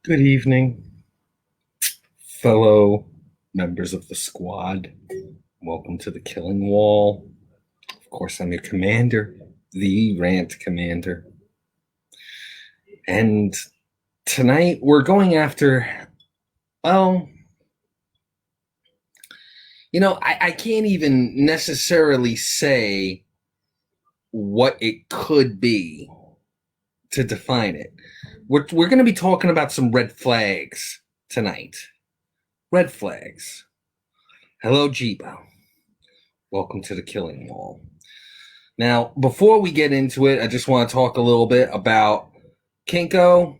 Good evening, fellow members of the squad. Welcome to the Killing Wall. Of course, I'm your commander, the Rant Commander. And tonight we're going after, well, I can't even necessarily say what it could be to define it. We're going to be talking about some red flags tonight. Red flags. Hello, Jeebo. Welcome to the Killing Wall. Now, before we get into it, I just want to talk a little bit about Kinko.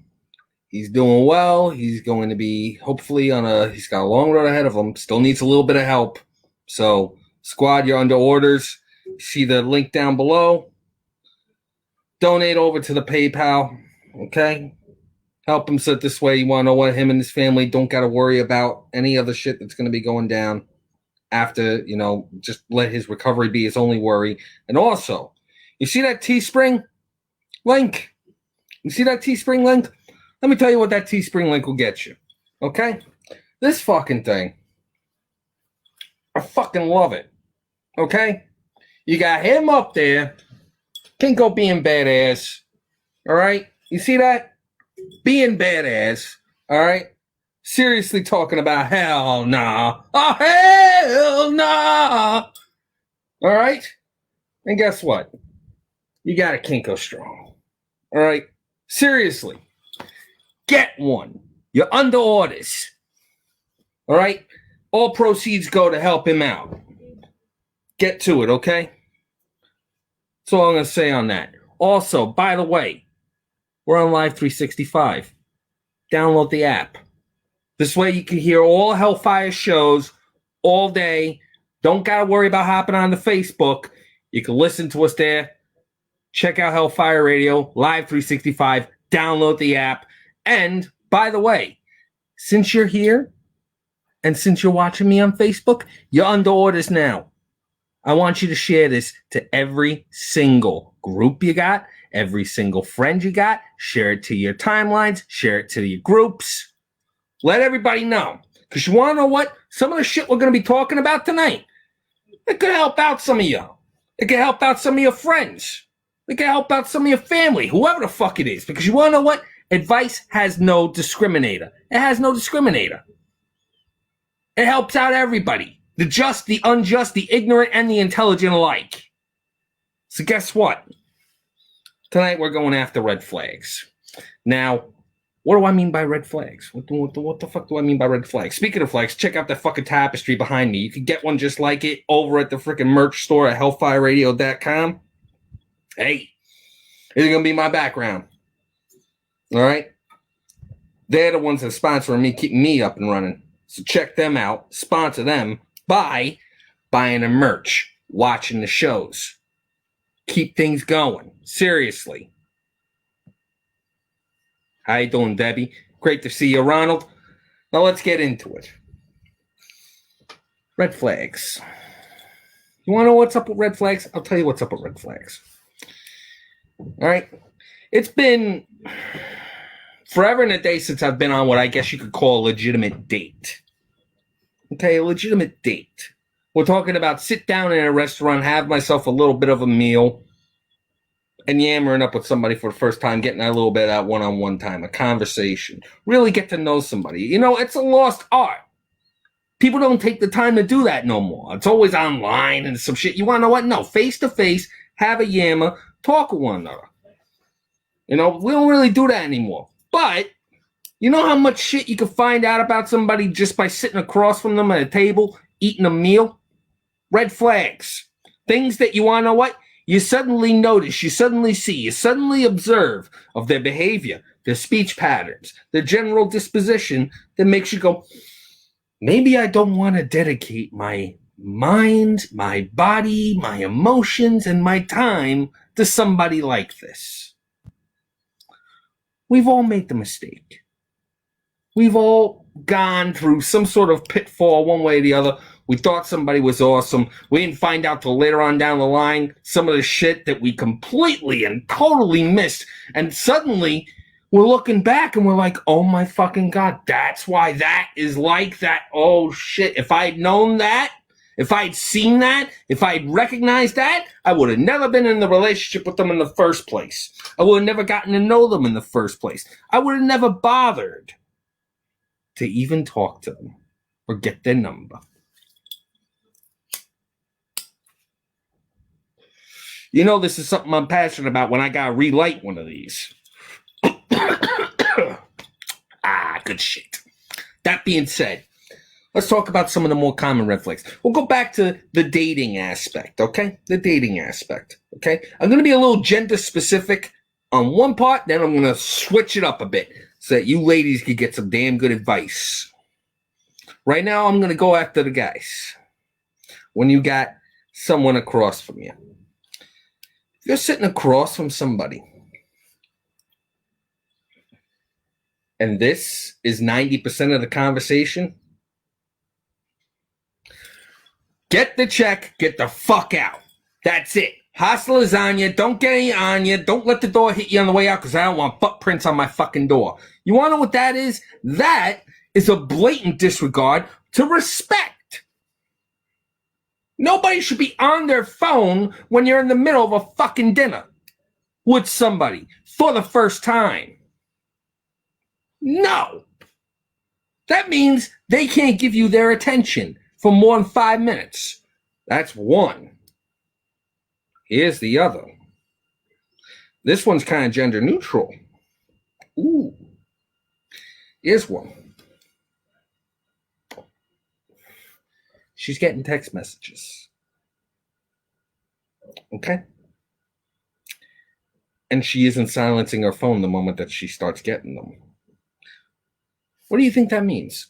He's doing well. He's going to be, hopefully, he's got a long road ahead of him. Still needs a little bit of help. So, squad, you're under orders. See the link down below. Donate over to the PayPal. Okay? Help him so this way you want to know what him and his family don't got to worry about any other shit that's going to be going down after, just let his recovery be his only worry. And also, you see that Teespring link? You see that Teespring link? Let me tell you what that Teespring link will get you. Okay? This fucking thing. I fucking love it. Okay? You got him up there. Kinko being badass. All right? You see that? Being badass, all right? Seriously talking about hell nah. Oh, hell nah. All right? And guess what? You got a Kinko strong. All right? Seriously. Get one. You're under orders. All right? All proceeds go to help him out. Get to it, okay? That's all I'm going to say on that. Also, by the way, we're on Live 365. Download the app. This way you can hear all Hellfire shows all day. Don't got to worry about hopping on the Facebook. You can listen to us there. Check out Hellfire Radio, Live 365. Download the app. And, by the way, since you're here and since you're watching me on Facebook, you're under orders now. I want you to share this to every single group you got. Every single friend you got, share it to your timelines, share it to your groups. Let everybody know. Because you want to know what? Some of the shit we're going to be talking about tonight, it could help out some of you. It could help out some of your friends. It could help out some of your family, whoever the fuck it is. Because you want to know what? Advice has no discriminator. It has no discriminator. It helps out everybody. The just, the unjust, the ignorant, and the intelligent alike. So guess what? Tonight we're going after red flags. Now, what do I mean by red flags? What the fuck do I mean by red flags? Speaking of flags, check out that fucking tapestry behind me. You can get one just like it over at the freaking merch store at hellfireradio.com. Hey, it's going to be my background. All right? They're the ones that are sponsoring me, keeping me up and running. So check them out. Sponsor them by buying the merch, watching the shows. Keep things going. Seriously. How you doing, Debbie? Great to see you, Ronald. Now let's get into it. Red flags. You want to know what's up with red flags? I'll tell you what's up with red flags. All right? It's been forever and a day since I've been on what I guess you could call a legitimate date. Okay, a legitimate date. We're talking about sit down in a restaurant, have myself a little bit of a meal, and yammering up with somebody for the first time, getting a little bit of that one-on-one time, a conversation. Really get to know somebody. It's a lost art. People don't take the time to do that no more. It's always online and some shit. You want to know what? No, face-to-face, have a yammer, talk with one another. We don't really do that anymore. But you know how much shit you can find out about somebody just by sitting across from them at a table, eating a meal? Red flags. Things that you want to know what? You suddenly notice, you suddenly see, you suddenly observe of their behavior, their speech patterns, their general disposition that makes you go, maybe I don't want to dedicate my mind, my body, my emotions, and my time to somebody like this. We've all made the mistake. We've all gone through some sort of pitfall one way or the other. We thought somebody was awesome. We didn't find out till later on down the line some of the shit that we completely and totally missed. And suddenly we're looking back and we're like, oh my fucking God, that's why that is like that. Oh shit. If I had known that, if I had seen that, if I had recognized that, I would have never been in the relationship with them in the first place. I would have never gotten to know them in the first place. I would have never bothered to even talk to them or get their number. You know, this is something I'm passionate about when I gotta relight one of these. Good shit. That being said, let's talk about some of the more common red flags. We'll go back to the dating aspect, okay? The dating aspect, okay? I'm going to be a little gender specific on one part, then I'm going to switch it up a bit so that you ladies can get some damn good advice. Right now, I'm going to go after the guys. When you got someone across from you. If you're sitting across from somebody, and this is 90% of the conversation, get the check, get the fuck out. That's it. Hasta lasagna. Don't get any on you. Don't let the door hit you on the way out because I don't want footprints on my fucking door. You want to know what that is? That is a blatant disregard to respect. Nobody should be on their phone when you're in the middle of a fucking dinner with somebody for the first time. No. That means they can't give you their attention for more than 5 minutes. That's one. Here's the other. This one's kind of gender neutral. Ooh. Here's one. She's getting text messages. Okay? And she isn't silencing her phone the moment that she starts getting them. What do you think that means?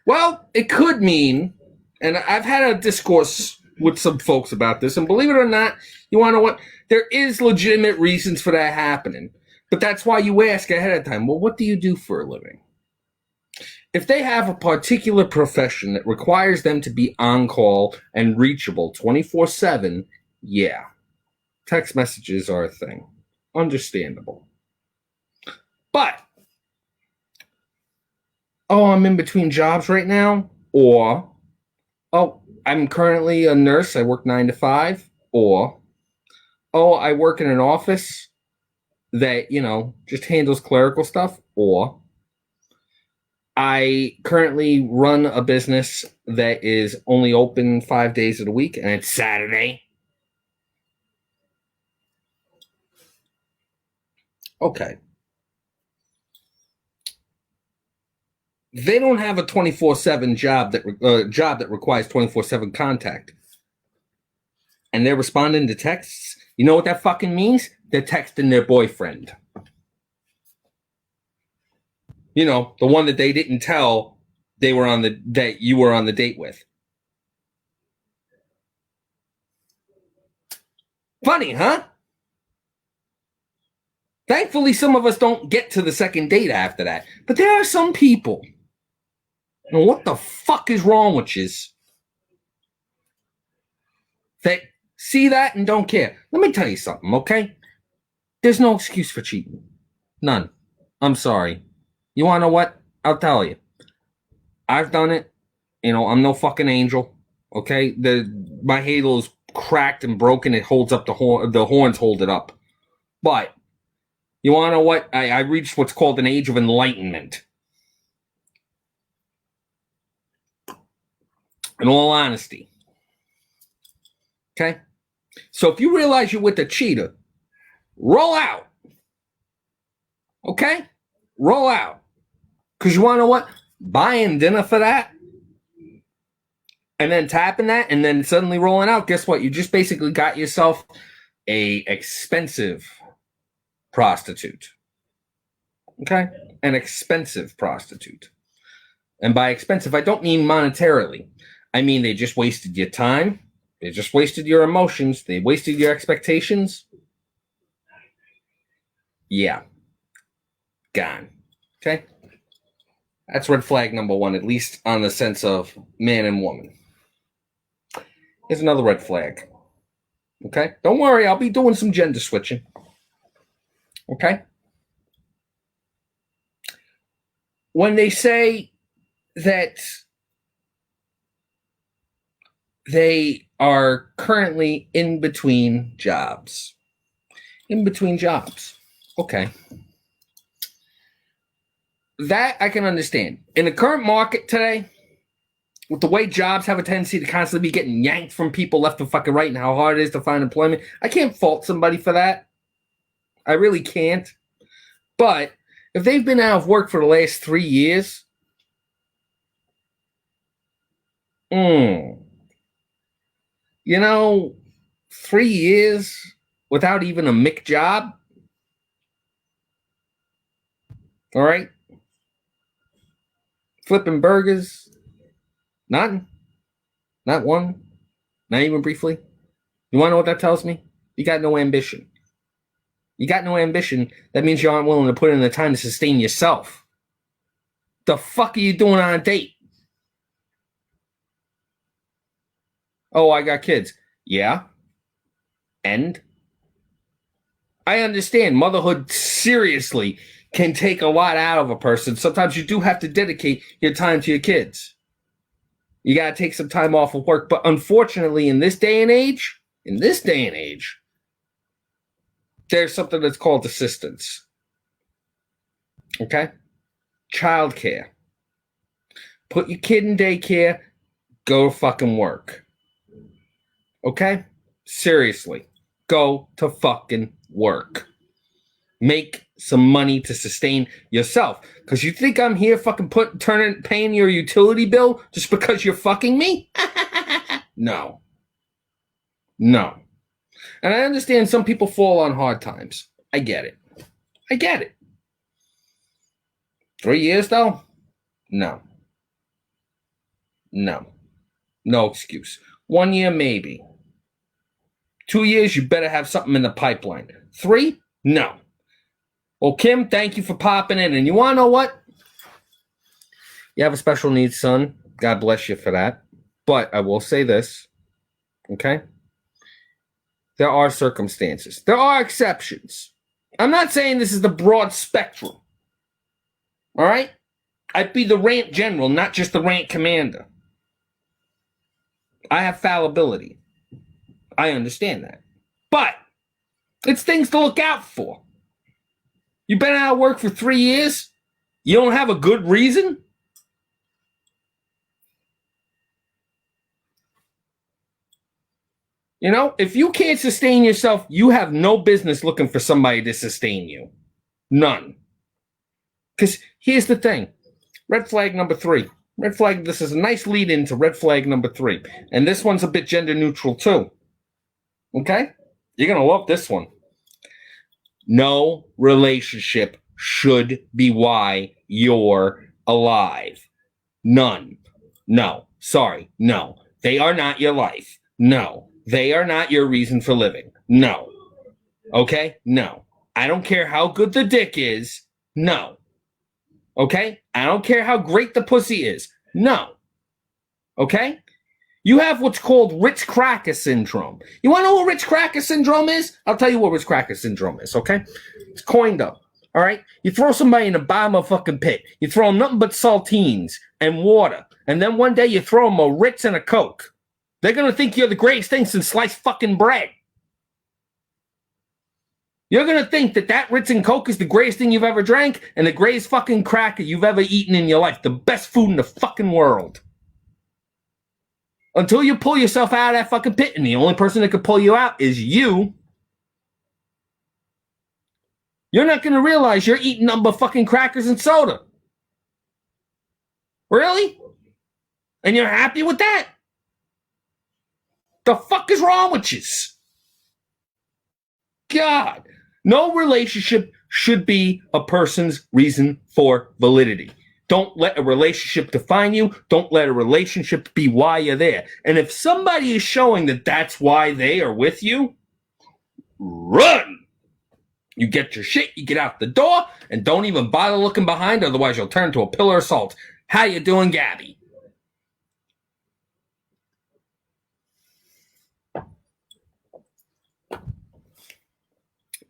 Well, it could mean, and I've had a discourse with some folks about this, and believe it or not, you want to know what? There is legitimate reasons for that happening. But that's why you ask ahead of time, well, what do you do for a living? If they have a particular profession that requires them to be on call and reachable 24/7, yeah, text messages are a thing. Understandable. But, oh, I'm in between jobs right now, or, oh, I'm currently a nurse, I work 9 to 5, or, oh, I work in an office that, just handles clerical stuff, or I currently run a business that is only open 5 days of the week, and it's Saturday. Okay. They don't have a 24/7 job that requires 24/7 contact. And they're responding to texts. You know what that fucking means? They're texting their boyfriend. The one that they didn't tell that you were on the date with. Funny, huh? Thankfully, some of us don't get to the second date after that. But there are some people. What the fuck is wrong with you? That see that and don't care. Let me tell you something, okay? There's no excuse for cheating. None. I'm sorry. You want to know what? I'll tell you. I've done it. I'm no fucking angel. Okay? My halo is cracked and broken. It holds up the horns hold it up. But you want to know what? I reached what's called an age of enlightenment. In all honesty. Okay? So if you realize you're with a cheater, roll out. Okay? Roll out. Because you want to know what? Buying dinner for that, and then tapping that, and then suddenly rolling out, guess what? You just basically got yourself a expensive prostitute. Okay? An expensive prostitute. And by expensive, I don't mean monetarily. I mean they just wasted your time. They just wasted your emotions. They wasted your expectations. Yeah. Gone. Okay? That's red flag number one, at least on the sense of man and woman. Here's another red flag. Okay? Don't worry, I'll be doing some gender switching. Okay? when they say that they are currently in between jobs. In between jobs. Okay. That I can understand. In the current market today, with the way jobs have a tendency to constantly be getting yanked from people left and fucking right and how hard it is to find employment, I can't fault somebody for that. I really can't. But if they've been out of work for the last 3 years, you know, 3 years without even a Mick job, all right? Flipping burgers, nothing. Not one. Not even briefly. You want to know what that tells me? You got no ambition. You got no ambition. That means you aren't willing to put in the time to sustain yourself. The fuck are you doing on a date? Oh, I got kids. Yeah. And? I understand motherhood seriously can take a lot out of a person. Sometimes you do have to dedicate your time to your kids. You got to take some time off of work. But unfortunately, in this day and age, there's something that's called assistance. Okay? Childcare. Put your kid in daycare, go to fucking work. Okay? Seriously. Go to fucking work. Make some money to sustain yourself. Because you think I'm here fucking paying your utility bill just because you're fucking me? No. No. And I understand some people fall on hard times. I get it. 3 years, though? No. No excuse. 1 year, maybe. 2 years, you better have something in the pipeline. 3? No. Well, Kim, thank you for popping in. And you want to know what? You have a special needs son. God bless you for that. But I will say this. Okay? There are circumstances. There are exceptions. I'm not saying this is the broad spectrum. All right? I'd be the rant general, not just the rant commander. I have fallibility. I understand that. But it's things to look out for. You've been out of work for 3 years? You don't have a good reason? You know, if you can't sustain yourself, you have no business looking for somebody to sustain you. None. Because here's the thing. Red flag number 3. Red flag, this is a nice lead into red flag number 3. And this one's a bit gender neutral too. Okay? You're going to love this one. No relationship should be why you're alive. None. No. Sorry. No. They are not your life. No. They are not your reason for living. No. Okay? No. I don't care how good the dick is. No. Okay? I don't care how great the pussy is. No. Okay? You have what's called Ritz-Cracker syndrome. You want to know what Ritz-Cracker syndrome is? I'll tell you what Ritz-Cracker syndrome is, okay? It's coined up, all right? You throw somebody in the bottom of a fucking pit. You throw them nothing but saltines and water. And then one day you throw them a Ritz and a Coke. They're going to think you're the greatest thing since sliced fucking bread. You're going to think that Ritz and Coke is the greatest thing you've ever drank and the greatest fucking cracker you've ever eaten in your life. The best food in the fucking world. Until you pull yourself out of that fucking pit, and the only person that could pull you out is you, you're not going to realize you're eating nothing but fucking crackers and soda. Really? And you're happy with that? The fuck is wrong with you? God. No relationship should be a person's reason for validity. Don't let a relationship define you. Don't let a relationship be why you're there. And if somebody is showing that that's why they are with you, run. You get your shit, you get out the door, and don't even bother looking behind, otherwise you'll turn to a pillar of salt. How you doing, Gabby?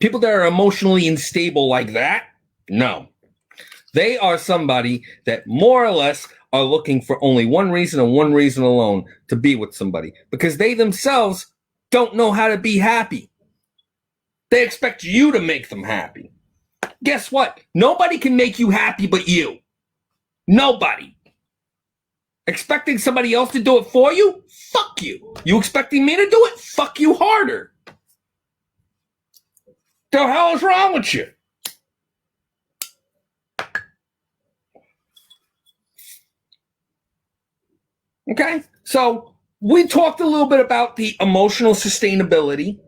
People that are emotionally unstable like that, no. They are somebody that more or less are looking for only one reason and one reason alone to be with somebody, because they themselves don't know how to be happy. They expect you to make them happy. Guess what? Nobody can make you happy but you. Nobody. Expecting somebody else to do it for you? Fuck you. You expecting me to do it? Fuck you harder. The hell is wrong with you? Okay, so we talked a little bit about the emotional sustainability.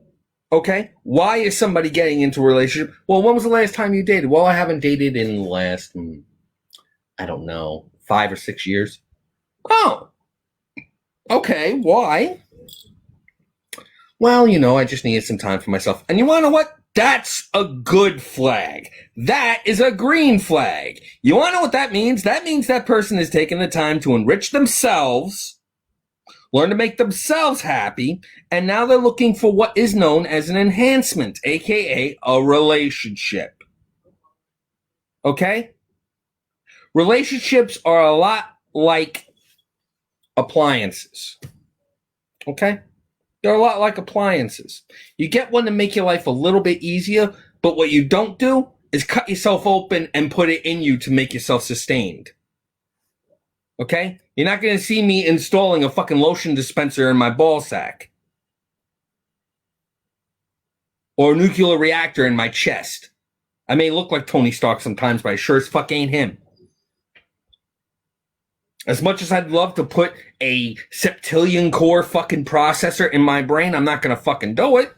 Okay, why is somebody getting into a relationship? Well, when was the last time you dated? Well, I haven't dated in the last, I don't know, 5 or 6 years. Oh, okay, why? Well, I just needed some time for myself. And you want to know what? That's a good flag. That is a green flag. You want to know what that means? That means that person is taking the time to enrich themselves, learn to make themselves happy, and now they're looking for what is known as an enhancement, aka a relationship. Okay? Relationships are a lot like appliances. Okay? They're a lot like appliances. You get one to make your life a little bit easier, but what you don't do is cut yourself open and put it in you to make yourself sustained. Okay? You're not going to see me installing a fucking lotion dispenser in my ball sack. Or a nuclear reactor in my chest. I may look like Tony Stark sometimes, but I sure as fuck ain't him. As much as I'd love to put a septillion core fucking processor in my brain, I'm not going to fucking do it.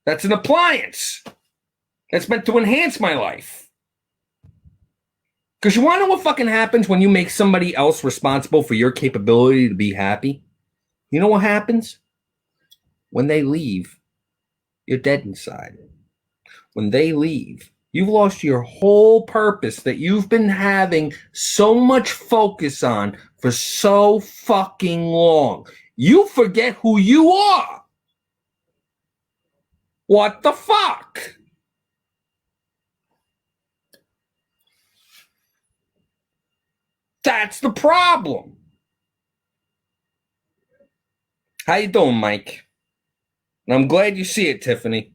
That's an appliance. That's meant to enhance my life. Because you want to know what fucking happens when you make somebody else responsible for your capability to be happy? You know what happens? When they leave, you're dead inside. When they leave, you've lost your whole purpose that you've been having so much focus on for so fucking long. You forget who you are. What the fuck? That's the problem. How you doing, Mike? I'm glad you see it, Tiffany.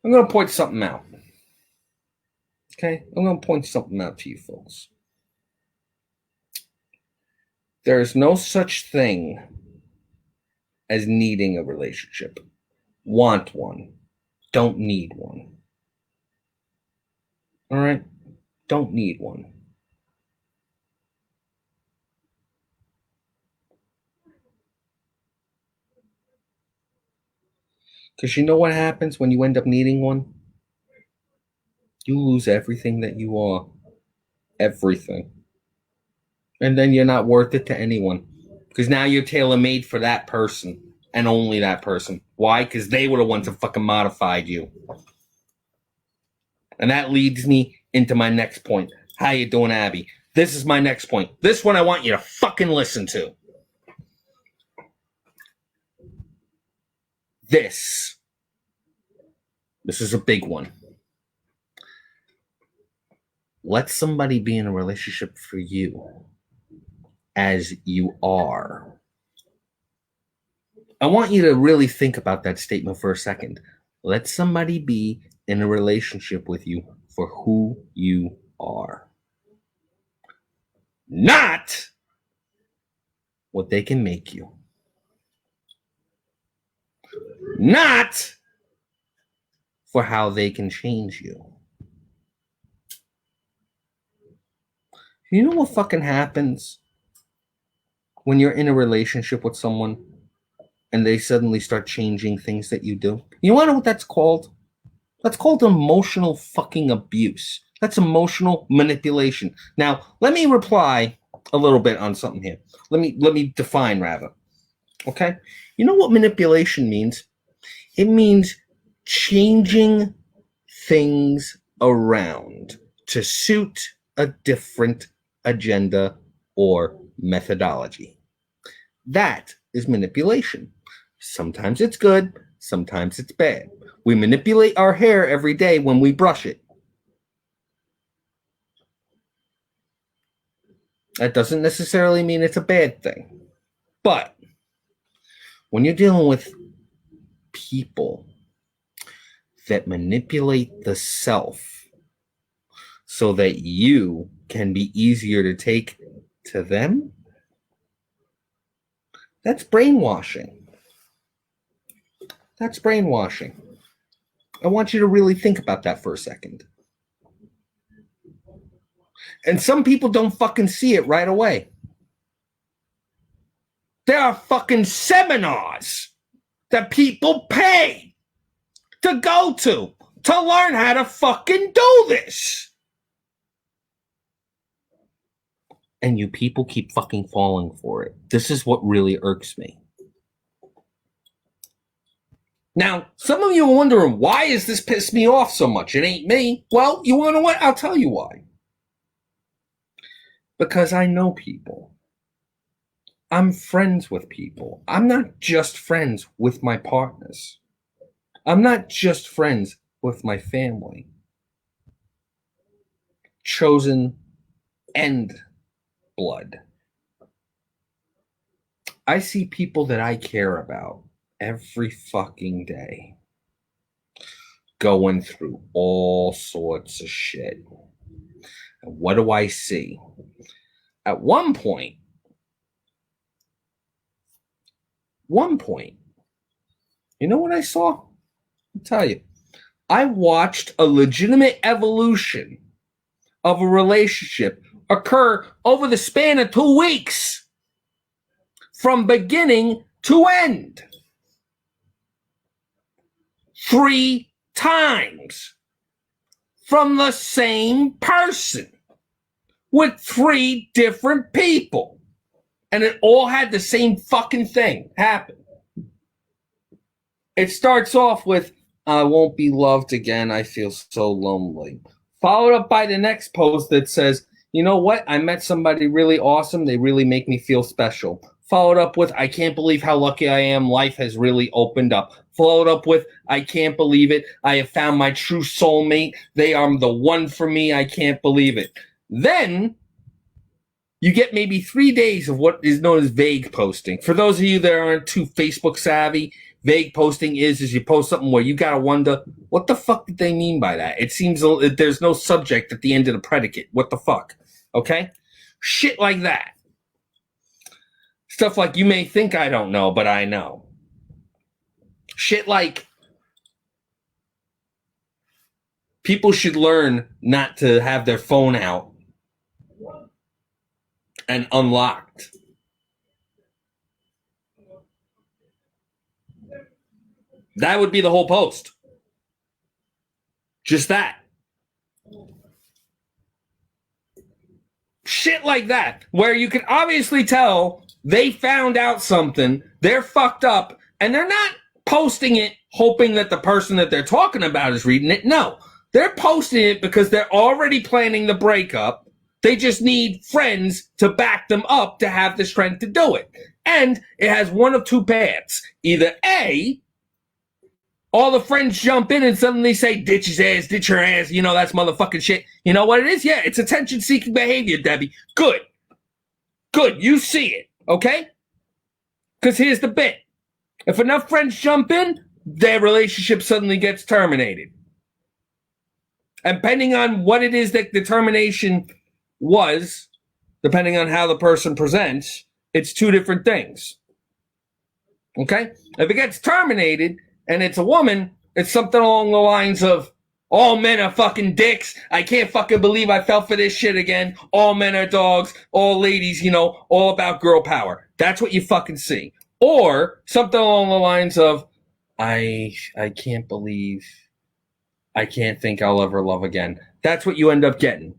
I'm going to point something out. Okay? I'm going to point something out to you folks. There is no such thing as needing a relationship. Want one. Don't need one. All right? Don't need one. Because you know what happens when you end up needing one? You lose everything that you are. Everything. And then you're not worth it to anyone. Because now you're tailor-made for that person. And only that person. Why? Because they were the ones that fucking modified you. And that leads me into my next point. How you doing, Abby? This is my next point. This one I want you to fucking listen to. This is a big one. Let somebody be in a relationship for you as you are. I want you to really think about that statement for a second. Let somebody be in a relationship with you for who you are. Not what they can make you. Not for how they can change you. You know what fucking happens when you're in a relationship with someone and they suddenly start changing things that you do? You want to know what that's called? That's called emotional fucking abuse. That's emotional manipulation. Now, let me reply a little bit on something here. Let me define, rather. Okay? You know what manipulation means? It means changing things around to suit a different agenda or methodology. That is manipulation. Sometimes it's good, sometimes it's bad. We manipulate our hair every day when we brush it. That doesn't necessarily mean it's a bad thing. But when you're dealing with people that manipulate the self so that you can be easier to take to them, that's brainwashing. That's brainwashing. I want you to really think about that for a second. And some people don't fucking see it right away. There are fucking seminars that people pay to go to learn how to fucking do this. And you people keep fucking falling for it. This is what really irks me. Now, some of you are wondering, why is this piss me off so much? It ain't me. Well, you want to know what? I'll tell you why. Because I know people. I'm friends with people. I'm not just friends with my partners. I'm not just friends with my family. Chosen and blood. I see people that I care about every fucking day going through all sorts of shit. And what do I see? At one point, you know what I saw? I'll tell you. I watched a legitimate evolution of a relationship occur over the span of 2 weeks, from beginning to end. 3 times from the same person with 3 different people. And it all had the same fucking thing happen. It starts off with, I won't be loved again. I feel so lonely. Followed up by the next post that says, you know what? I met somebody really awesome. They really make me feel special. Followed up with, I can't believe how lucky I am. Life has really opened up. Followed up with, I can't believe it. I have found my true soulmate. They are the one for me. I can't believe it. Then you get maybe 3 days of what is known as vague posting. For those of you that aren't too Facebook savvy, vague posting is you post something where you gotta wonder, what the fuck did they mean by that? It seems there's no subject at the end of the predicate. What the fuck? Okay? Shit like that. Stuff like, you may think I don't know, but I know. Shit like, people should learn not to have their phone out and unlocked. That would be the whole post. Just that. Shit like that, where you can obviously tell they found out something, they're fucked up, and they're not posting it hoping that the person that they're talking about is reading it. No, they're posting it because they're already planning the breakup. They just need friends to back them up to have the strength to do it. And it has one of 2 paths. Either A, all the friends jump in and suddenly say, ditch his ass, ditch her ass, you know, that's motherfucking shit. You know what it is? Yeah, it's attention-seeking behavior, Debbie. Good. Good, you see it, okay? Because here's the bit. If enough friends jump in, their relationship suddenly gets terminated. And depending on what it is that the termination was, depending on how the person presents, it's 2 different things. Okay? If it gets terminated and it's a woman, it's something along the lines of, all men are fucking dicks. I can't fucking believe I fell for this shit again. All men are dogs. All ladies, you know, all about girl power. That's what you fucking see. Or something along the lines of, I can't believe, I can't think I'll ever love again. That's what you end up getting.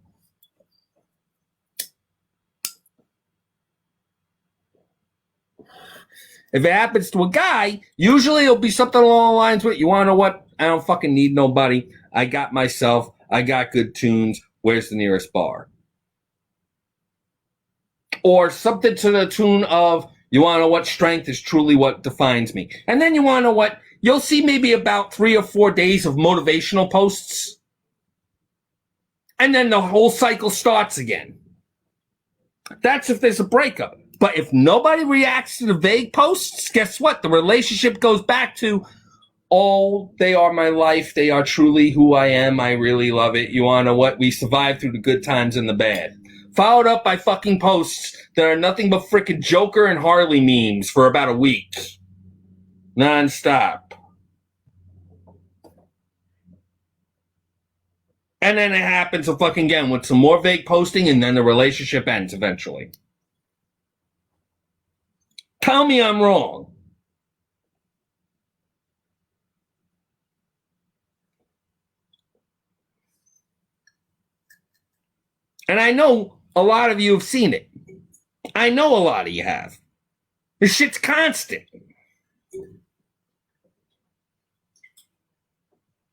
If it happens to a guy, usually it'll be something along the lines with, you want to know what? I don't fucking need nobody. I got myself. I got good tunes. Where's the nearest bar? Or something to the tune of, you want to know what? Strength is truly what defines me. And then you want to know what? you'll see maybe about 3 or 4 days of motivational posts. And then the whole cycle starts again. That's if there's a breakup. But if nobody reacts to the vague posts, guess what? The relationship goes back to, oh, they are my life. They are truly who I am. I really love it. You want to know what? We survived through the good times and the bad. Followed up by fucking posts that are nothing but freaking Joker and Harley memes for about a week. Non-stop. And then it happens fucking again with some more vague posting, and then the relationship ends eventually. Tell me I'm wrong. And I know a lot of you have seen it. I know a lot of you have. This shit's constant.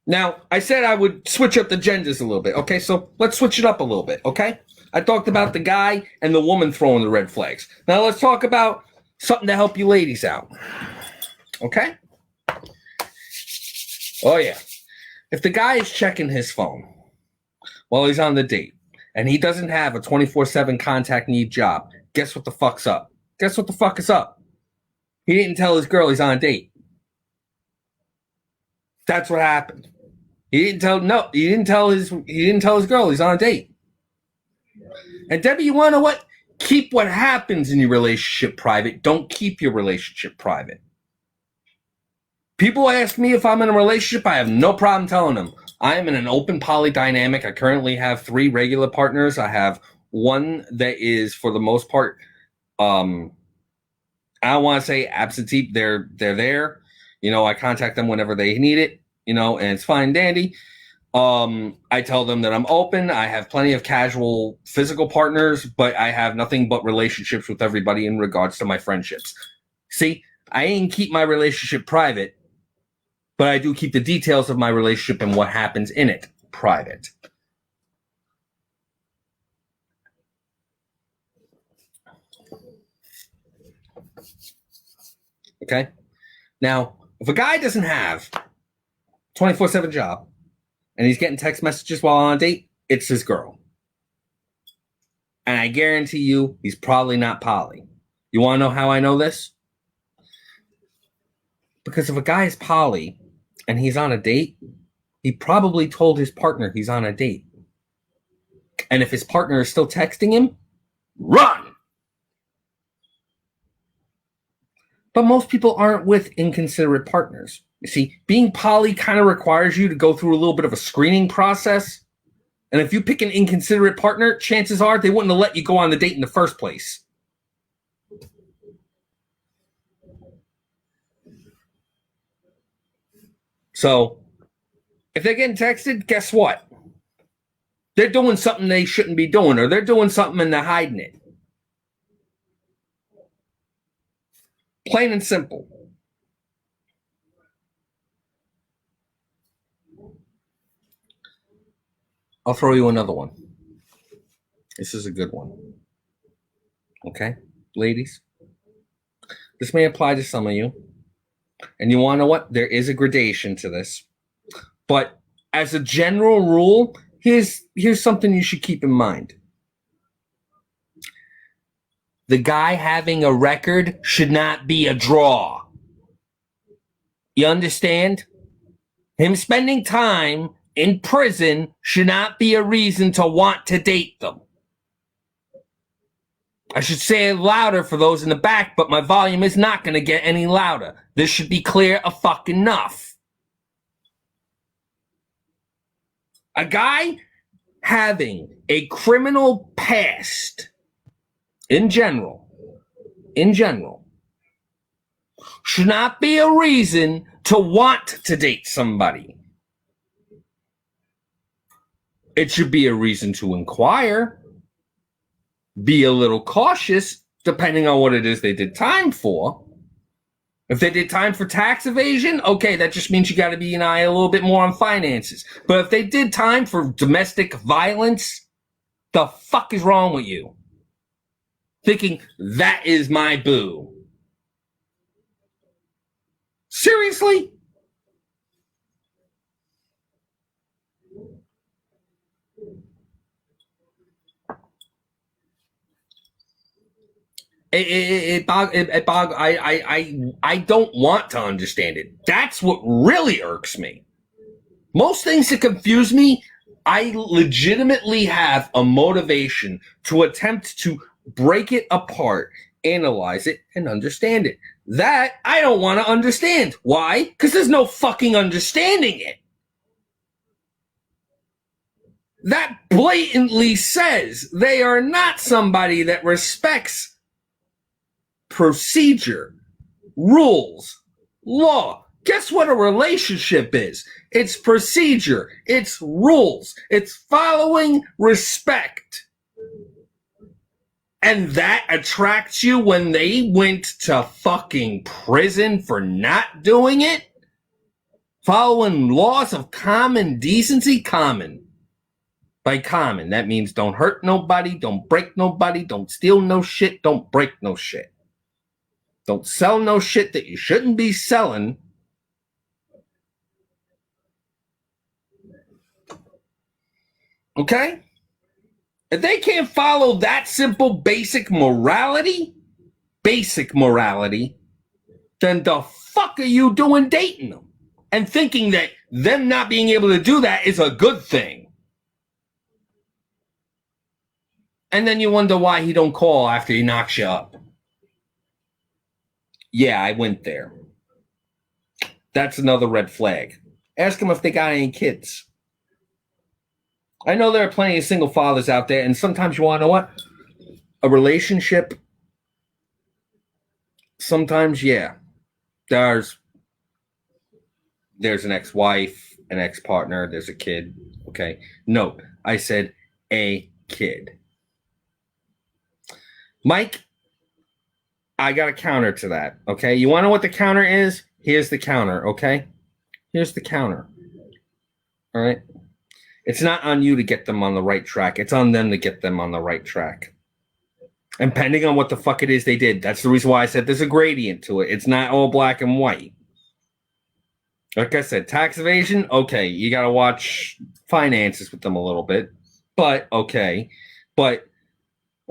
Now, I said I would switch up the genders a little bit, okay? So let's switch it up a little bit, okay? I talked about the guy and the woman throwing the red flags. Now let's talk about something to help you ladies out, okay? Oh, yeah. If the guy is checking his phone while he's on the date and he doesn't have a 24/7 contact need job, guess what the fuck's up? Guess what the fuck is up? He didn't tell his girl he's on a date. That's what happened. He didn't tell his girl he's on a date. And Debbie, you want to know what? Keep what happens in your relationship private. Don't keep your relationship private. People ask me if I'm in a relationship. I have no problem telling them. I am in an open poly dynamic. I currently have 3 regular partners. I have one that is, for the most part, I don't want to say absentee. They're there. You know, I contact them whenever they need it, you know, and it's fine, dandy. I tell them that I'm open. I have plenty of casual physical partners, but I have nothing but relationships with everybody in regards to my friendships. See, I ain't keep my relationship private, but I do keep the details of my relationship and what happens in it private. Okay? Now, if a guy doesn't have a 24/7 job and he's getting text messages while on a date, it's his girl. And I guarantee you, he's probably not poly. You want to know how I know this? Because if a guy is poly and he's on a date, he probably told his partner he's on a date. And if his partner is still texting him, run! But most people aren't with inconsiderate partners. You see, being poly kind of requires you to go through a little bit of a screening process. And if you pick an inconsiderate partner, chances are they wouldn't have let you go on the date in the first place. So, if they're getting texted, guess what? They're doing something they shouldn't be doing, or they're doing something and they're hiding it. Plain and simple. I'll throw you another one. This is a good one. Okay, ladies? This may apply to some of you. And you want to know what? There is a gradation to this. But as a general rule, here's something you should keep in mind. The guy having a record should not be a draw. You understand? Him spending time in prison should not be a reason to want to date them. I should say it louder for those in the back, but my volume is not going to get any louder. This should be clear a fucking enough. A guy having a criminal past in general, should not be a reason to want to date somebody. It should be a reason to inquire. Be a little cautious, depending on what it is they did time for. If they did time for tax evasion, okay, that just means you got to be an eye a little bit more on finances. But if they did time for domestic violence, the fuck is wrong with you? Thinking, that is my boo. Seriously? I don't want to understand it. That's what really irks me. Most things that confuse me, I legitimately have a motivation to attempt to break it apart, analyze it, and understand it. That I don't want to understand. Why? Because there's no fucking understanding it. That blatantly says they are not somebody that respects procedure, rules, law. Guess what a relationship is? It's procedure, it's rules, it's following respect. And that attracts you when they went to fucking prison for not doing it? Following laws of common decency? Common. By common, that means don't hurt nobody, don't break nobody, don't steal no shit, don't break no shit. Don't sell no shit that you shouldn't be selling. Okay? If they can't follow that simple basic morality, then the fuck are you doing dating them? And thinking that them not being able to do that is a good thing. And then you wonder why he don't call after he knocks you up. Yeah, I went there. That's another red flag. Ask them if they got any kids. I know there are plenty of single fathers out there, and sometimes you want to know what? A relationship, sometimes, yeah. There's an ex-wife, an ex-partner, there's a kid, okay? Note, I said a kid. Mike, I got a counter to that, okay? You want to know what the counter is? Here's the counter, okay? Here's the counter, all right? It's not on you to get them on the right track. It's on them to get them on the right track. And depending on what the fuck it is they did, that's the reason why I said there's a gradient to it. It's not all black and white. Like I said, tax evasion, okay, you got to watch finances with them a little bit. But, okay. But,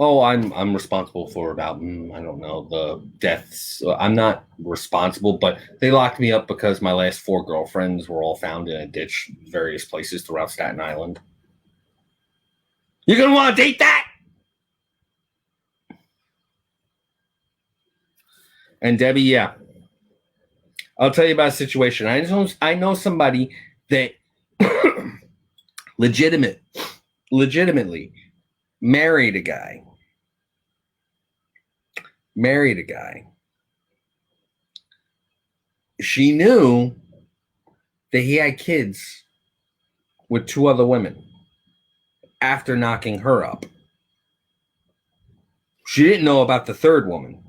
I'm responsible for about, I don't know, the deaths. I'm not responsible, but they locked me up because my last 4 girlfriends were all found in a ditch various places throughout Staten Island. You're going to want to date that? And Debbie, yeah. I'll tell you about a situation. I know somebody that legitimately married a guy. She knew that he had kids with 2 other women after knocking her up. She didn't know about the 3rd woman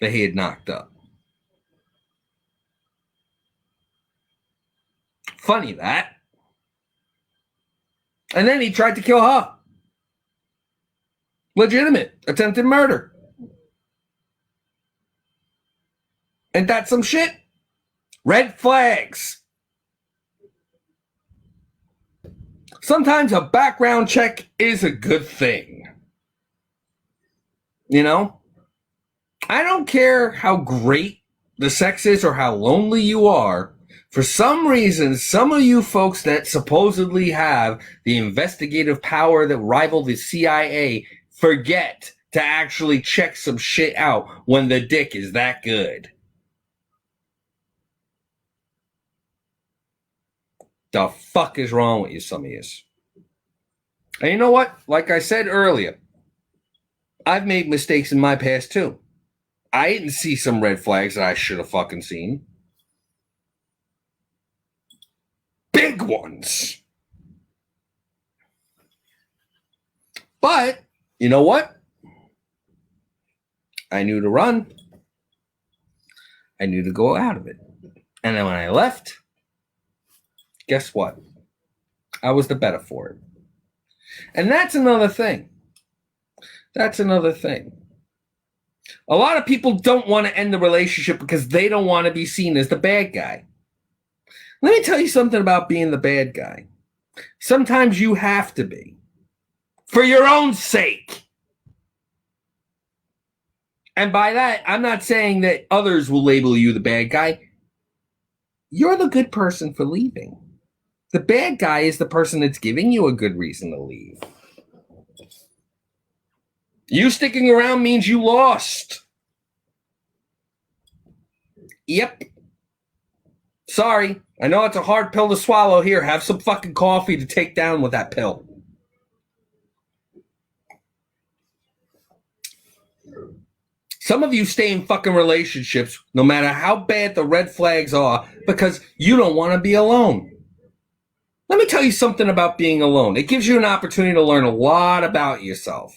that he had knocked up. Funny that. And then he tried to kill her. Legitimate attempted murder. Ain't that some shit? Red flags. Sometimes a background check is a good thing. You know? I don't care how great the sex is or how lonely you are. For some reason, some of you folks that supposedly have the investigative power that rival the CIA forget to actually check some shit out when the dick is that good. The fuck is wrong with you, some of you? And you know what? Like I said earlier, I've made mistakes in my past too. I didn't see some red flags that I should have fucking seen. Big ones. But, you know what? I knew to run. I knew to go out of it. And then when I left, guess what? I was the better for it. And that's another thing. A lot of people don't want to end the relationship because they don't want to be seen as the bad guy. Let me tell you something about being the bad guy. Sometimes you have to be. For your own sake. And by that, I'm not saying that others will label you the bad guy. You're the good person for leaving. The bad guy is the person that's giving you a good reason to leave. You sticking around means you lost. Yep. Sorry. I know it's a hard pill to swallow. Here, have some fucking coffee to take down with that pill. Some of you stay in fucking relationships no matter how bad the red flags are because you don't want to be alone. Let me tell you something about being alone. It gives you an opportunity to learn a lot about yourself.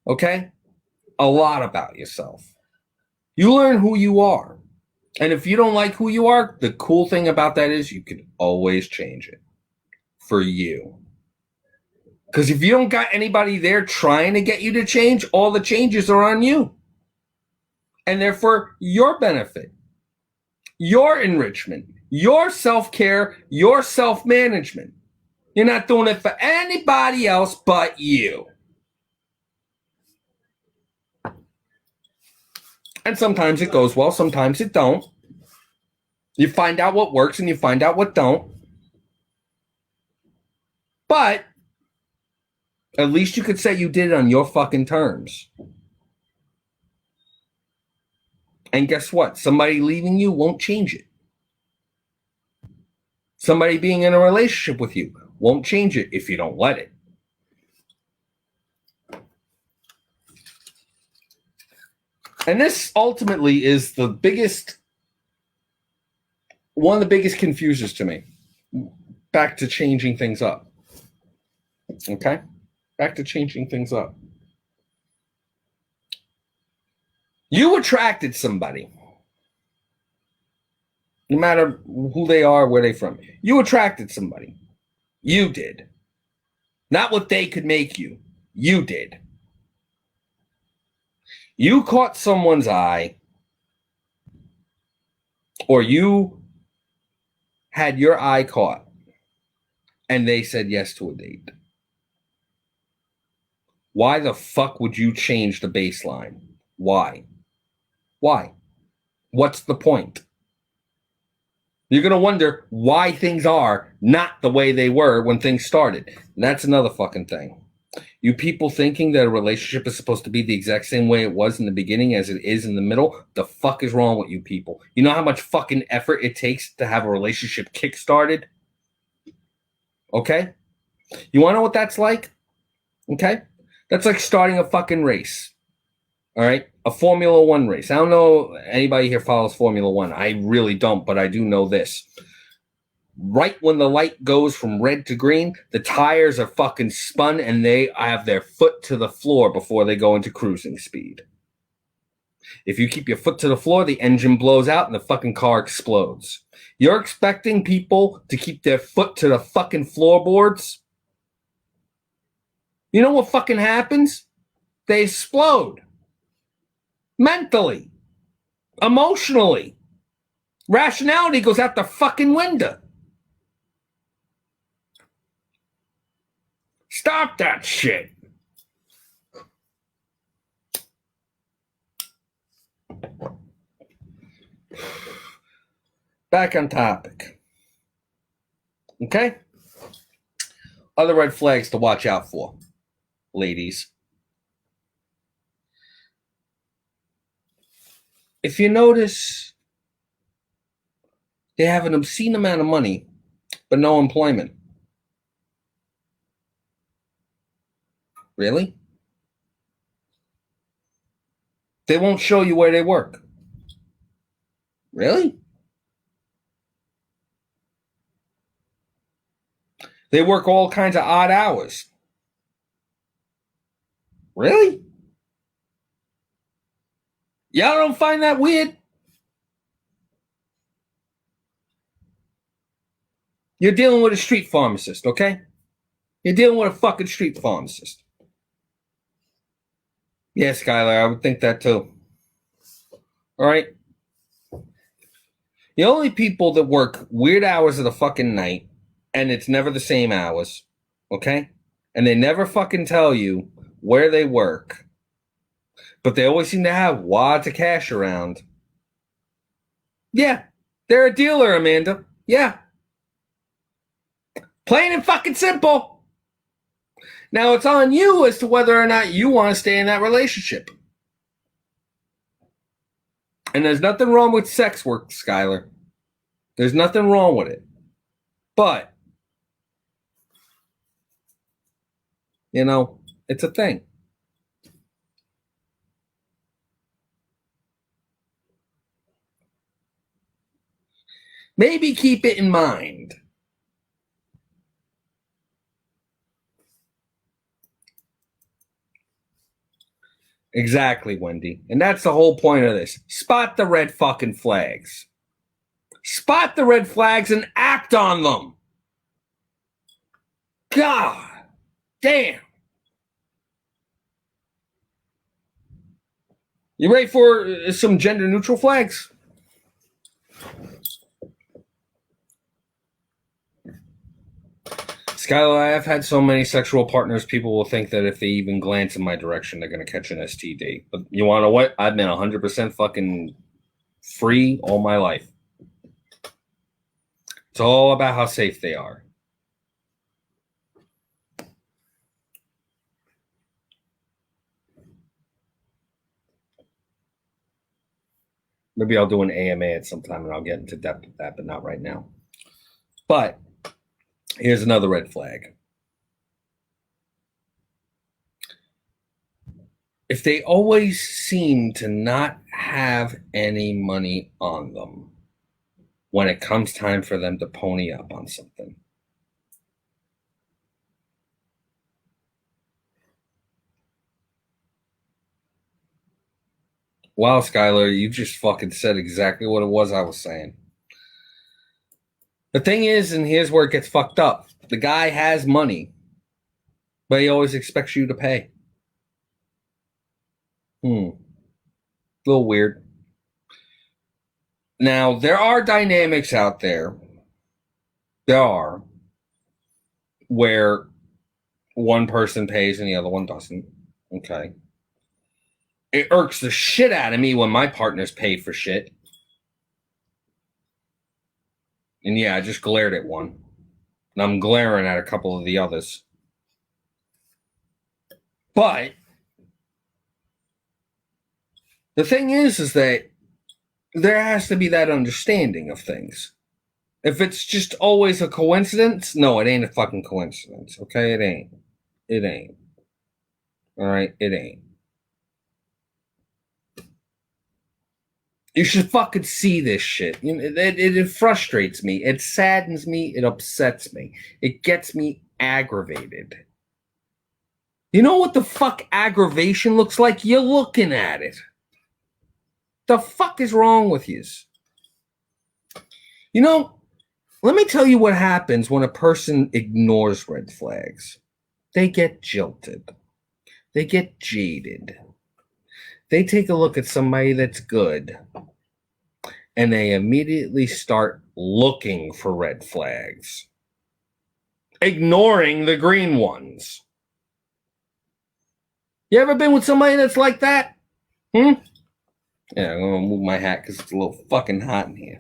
Okay? A lot about yourself. You learn who you are. And if you don't like who you are, the cool thing about that is you can always change it for you. Because if you don't got anybody there trying to get you to change, all the changes are on you. And they're for your benefit, your enrichment, your self-care, your self-management. You're not doing it for anybody else but you. And sometimes it goes well, sometimes it don't. You find out what works and you find out what don't. But at least you could say you did it on your fucking terms. And guess what? Somebody leaving you won't change it. Somebody being in a relationship with you won't change it if you don't let it. And this ultimately is the biggest, one of the biggest confusers to me. Back to changing things up. Okay? Back to changing things up. You attracted somebody. No matter who they are, where they're from. You attracted somebody. You did. Not what they could make you. You did. You caught someone's eye, or you had your eye caught, and they said yes to a date. Why the fuck would you change the baseline? Why? Why? What's the point? You're going to wonder why things are not the way they were when things started. And that's another fucking thing. You people thinking that a relationship is supposed to be the exact same way it was in the beginning as it is in the middle, the fuck is wrong with you people? You know how much fucking effort it takes to have a relationship kick-started? Okay? You want to know what that's like? Okay? That's like starting a fucking race. All right? A Formula One race. I don't know anybody here follows Formula One. I really don't, but I do know this. Right when the light goes from red to green, the tires are fucking spun and they have their foot to the floor before they go into cruising speed. If you keep your foot to the floor, the engine blows out and the fucking car explodes. You're expecting people to keep their foot to the fucking floorboards? You know what fucking happens? They explode. Mentally. Emotionally. Rationality goes out the fucking window. Stop that shit. Back on topic. Okay? Other red flags to watch out for, ladies. If you notice they have an obscene amount of money, but no employment. Really? They won't show you where they work. Really? They work all kinds of odd hours. Really? Y'all don't find that weird? You're dealing with a street pharmacist, okay? You're dealing with a fucking street pharmacist. Yeah, Skylar, I would think that too. All right? The only people that work weird hours of the fucking night, and it's never the same hours, okay? And they never fucking tell you where they work, but they always seem to have wads of cash around. Yeah, they're a dealer, Amanda. Yeah. Plain and fucking simple. Now it's on you as to whether or not you want to stay in that relationship. And there's nothing wrong with sex work, Skylar. There's nothing wrong with it. But, you know, it's a thing. Maybe keep it in mind. Exactly, Wendy. And that's the whole point of this. Spot the red fucking flags. Spot the red flags and act on them. God damn. You ready for some gender neutral flags? Skylar, I have had so many sexual partners, people will think that if they even glance in my direction, they're going to catch an STD. But you want to know what? I've been 100% fucking free all my life. It's all about how safe they are. Maybe I'll do an AMA at some time and I'll get into depth with that, but not right now. But here's another red flag. If they always seem to not have any money on them when it comes time for them to pony up on something. Wow, Skylar, you just fucking said exactly what it was I was saying. The thing is, and here's where it gets fucked up. The guy has money, but he always expects you to pay. A little weird. Now, there are dynamics out there. There are where one person pays and the other one doesn't. Okay. It irks the shit out of me when my partner's paid for shit. And yeah, I just glared at one. And I'm glaring at a couple of the others. But the thing is that there has to be that understanding of things. If it's just always a coincidence, no, it ain't a fucking coincidence. Okay, it ain't. It ain't. All right, it ain't. You should fucking see this shit. You know, it frustrates me. It saddens me. It upsets me. It gets me aggravated. You know what the fuck aggravation looks like? You're looking at it. The fuck is wrong with you? You know, let me tell you what happens when a person ignores red flags. They get jilted. They get jaded. They take a look at somebody that's good, and they immediately start looking for red flags, ignoring the green ones. You ever been with somebody that's like that? Yeah, I'm going to move my hat because it's a little fucking hot in here.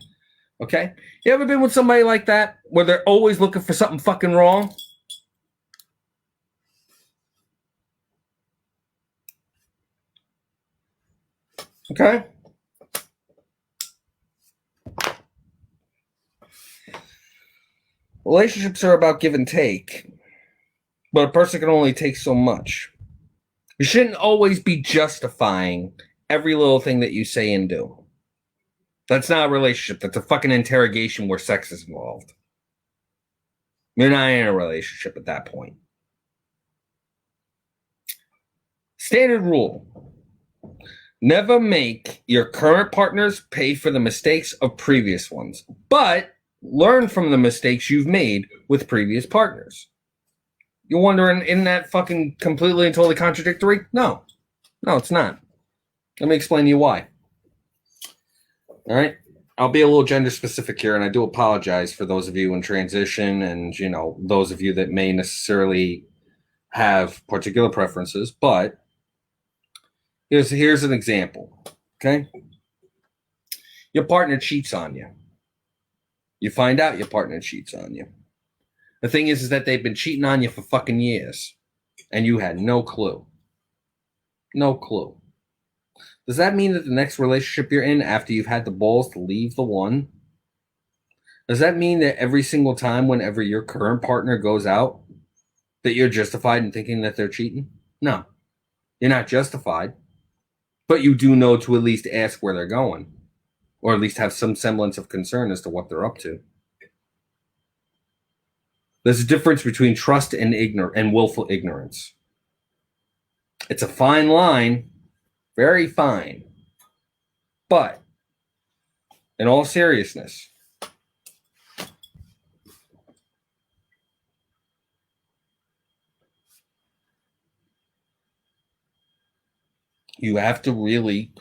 Okay? You ever been with somebody like that where they're always looking for something fucking wrong? Okay? Relationships are about give and take, but a person can only take so much. You shouldn't always be justifying every little thing that you say and do. That's not a relationship. That's a fucking interrogation where sex is involved. You're not in a relationship at that point. Standard rule. Never make your current partners pay for the mistakes of previous ones, but learn from the mistakes you've made with previous partners. You're wondering, isn't that fucking completely and totally contradictory? No. No, it's not. Let me explain to you why. All right? I'll be a little gender specific here, and I do apologize for those of you in transition and, you know, those of you that may necessarily have particular preferences, but Here's an example. Okay? Your partner cheats on you. You find out your partner cheats on you. The thing is that they've been cheating on you for fucking years, and you had no clue. No clue. Does that mean that the next relationship you're in, after you've had the balls to leave the one, does that mean that every single time whenever your current partner goes out, that you're justified in thinking that they're cheating? No. You're not justified. But you do know to at least ask where they're going, or at least have some semblance of concern as to what they're up to. There's a difference between trust and willful ignorance. It's a fine line, very fine. But in all seriousness, you have to really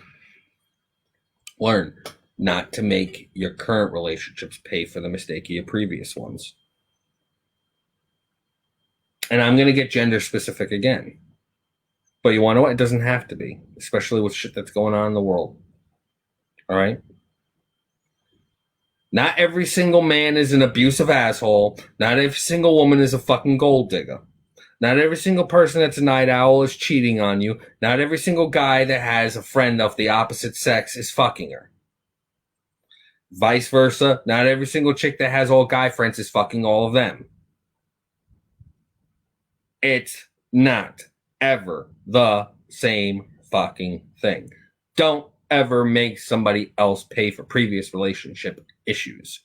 learn not to make your current relationships pay for the mistake of your previous ones. And I'm going to get gender specific again. But you want to know what? It doesn't have to be, especially with shit that's going on in the world. All right? Not every single man is an abusive asshole. Not every single woman is a fucking gold digger. Not every single person that's a night owl is cheating on you. Not every single guy that has a friend of the opposite sex is fucking her. Vice versa, not every single chick that has all guy friends is fucking all of them. It's not ever the same fucking thing. Don't ever make somebody else pay for previous relationship issues.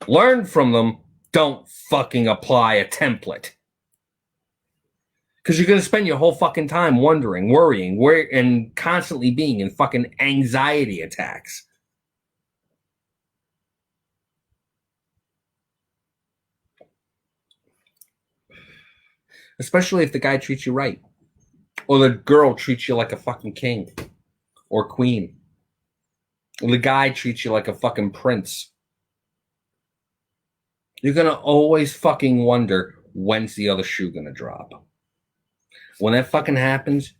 Learn from them. Don't fucking apply a template. Because you're going to spend your whole fucking time wondering, worrying, and constantly being in fucking anxiety attacks. Especially if the guy treats you right. Or the girl treats you like a fucking king. Or queen. Or the guy treats you like a fucking prince. You're going to always fucking wonder, when's the other shoe going to drop? When that fucking happens,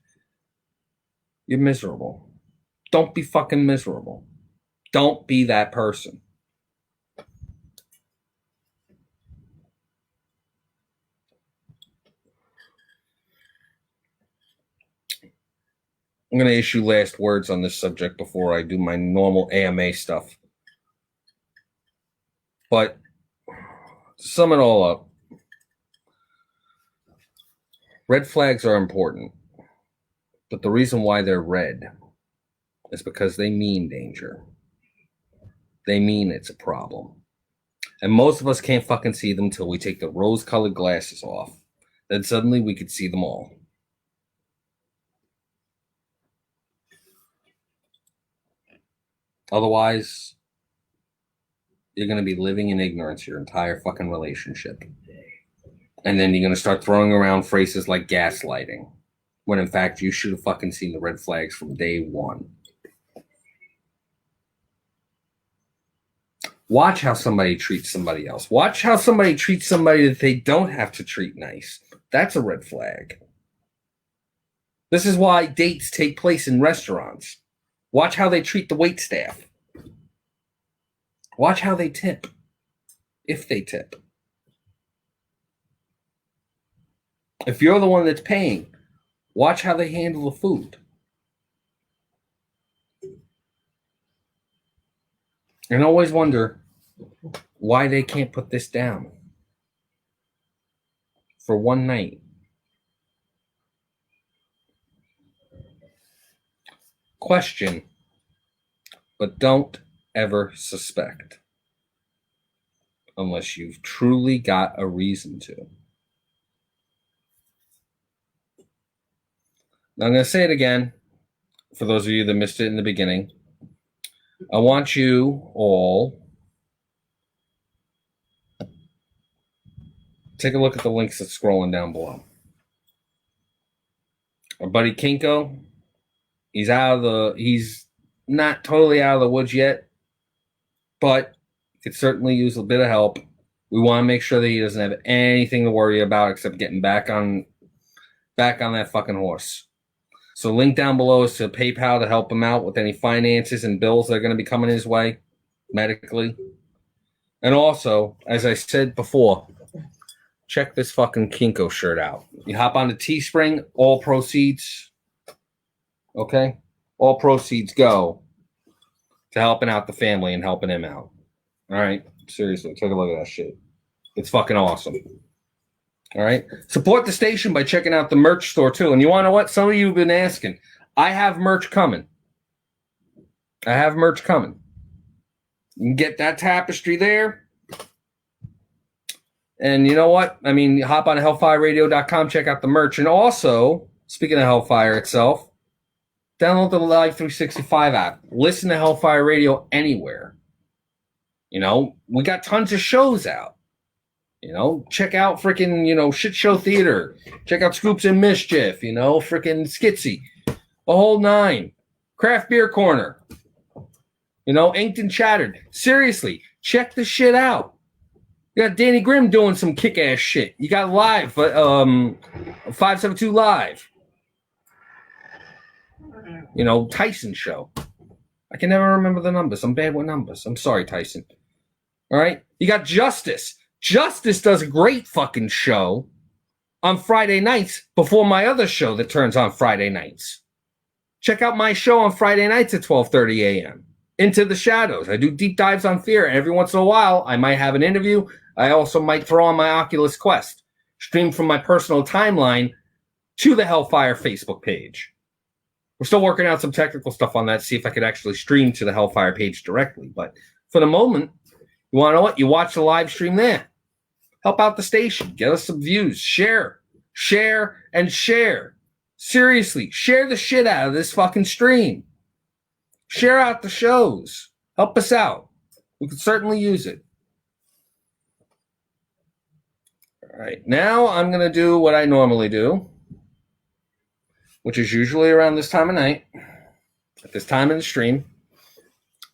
you're miserable. Don't be fucking miserable. Don't be that person. I'm going to issue last words on this subject before I do my normal AMA stuff. But to sum it all up, red flags are important. But the reason why they're red is because they mean danger. They mean it's a problem. And most of us can't fucking see them till we take the rose-colored glasses off. Then suddenly we could see them all. Otherwise, you're going to be living in ignorance your entire fucking relationship. And then you're going to start throwing around phrases like gaslighting, when in fact you should have fucking seen the red flags from day one. Watch how somebody treats somebody else. Watch how somebody treats somebody that they don't have to treat nice. That's a red flag. This is why dates take place in restaurants. Watch how they treat the waitstaff. Watch how they tip. If they tip. If you're the one that's paying, watch how they handle the food. And always wonder why they can't put this down for one night. Question, but don't ever suspect unless you've truly got a reason to. Now I'm going to say it again for those of you that missed it in the beginning. I want you all take a look at the links that's scrolling down below. Our buddy Kinko, he's not totally out of the woods yet, but could certainly use a bit of help. We want to make sure that he doesn't have anything to worry about except getting back on that fucking horse. So link down below is to PayPal to help him out with any finances and bills that are going to be coming his way medically. And also, as I said before, check this fucking Kinko shirt out. You hop on the Teespring, all proceeds, okay? All proceeds go to helping out the family and helping him out. All right? Seriously, take a look at that shit. It's fucking awesome. All right? Support the station by checking out the merch store, too. And you want to know what? Some of you have been asking. I have merch coming. You can get that tapestry there. And you know what? I mean, hop on hellfireradio.com, check out the merch. And also, speaking of Hellfire itself, download the Live 365 app. Listen to Hellfire Radio anywhere. You know, we got tons of shows out. You know, check out freaking, Shit Show Theater. Check out Scoops and Mischief, freaking Skitsy. A whole nine. Craft Beer Corner. Inked and Chattered. Seriously, check the shit out. You got Danny Grimm doing some kick-ass shit. You got Live, 572 Live. Tyson Show. I can never remember the numbers. I'm bad with numbers. I'm sorry, Tyson. All right? You got Justice. Justice does a great fucking show on Friday nights before my other show that turns on Friday nights. Check out my show on Friday nights at 12:30 a.m. Into the Shadows. I do deep dives on fear, and every once in a while, I might have an interview. I also might throw on my Oculus Quest, stream from my personal timeline to the Hellfire Facebook page. We're still working out some technical stuff on that, see if I could actually stream to the Hellfire page directly. But for the moment, you want to know what? You watch the live stream there. Help out the station. Get us some views. Share, and share. Seriously, share the shit out of this fucking stream. Share out the shows. Help us out. We could certainly use it. All right. Now I'm going to do what I normally do, which is usually around this time of night, at this time in the stream.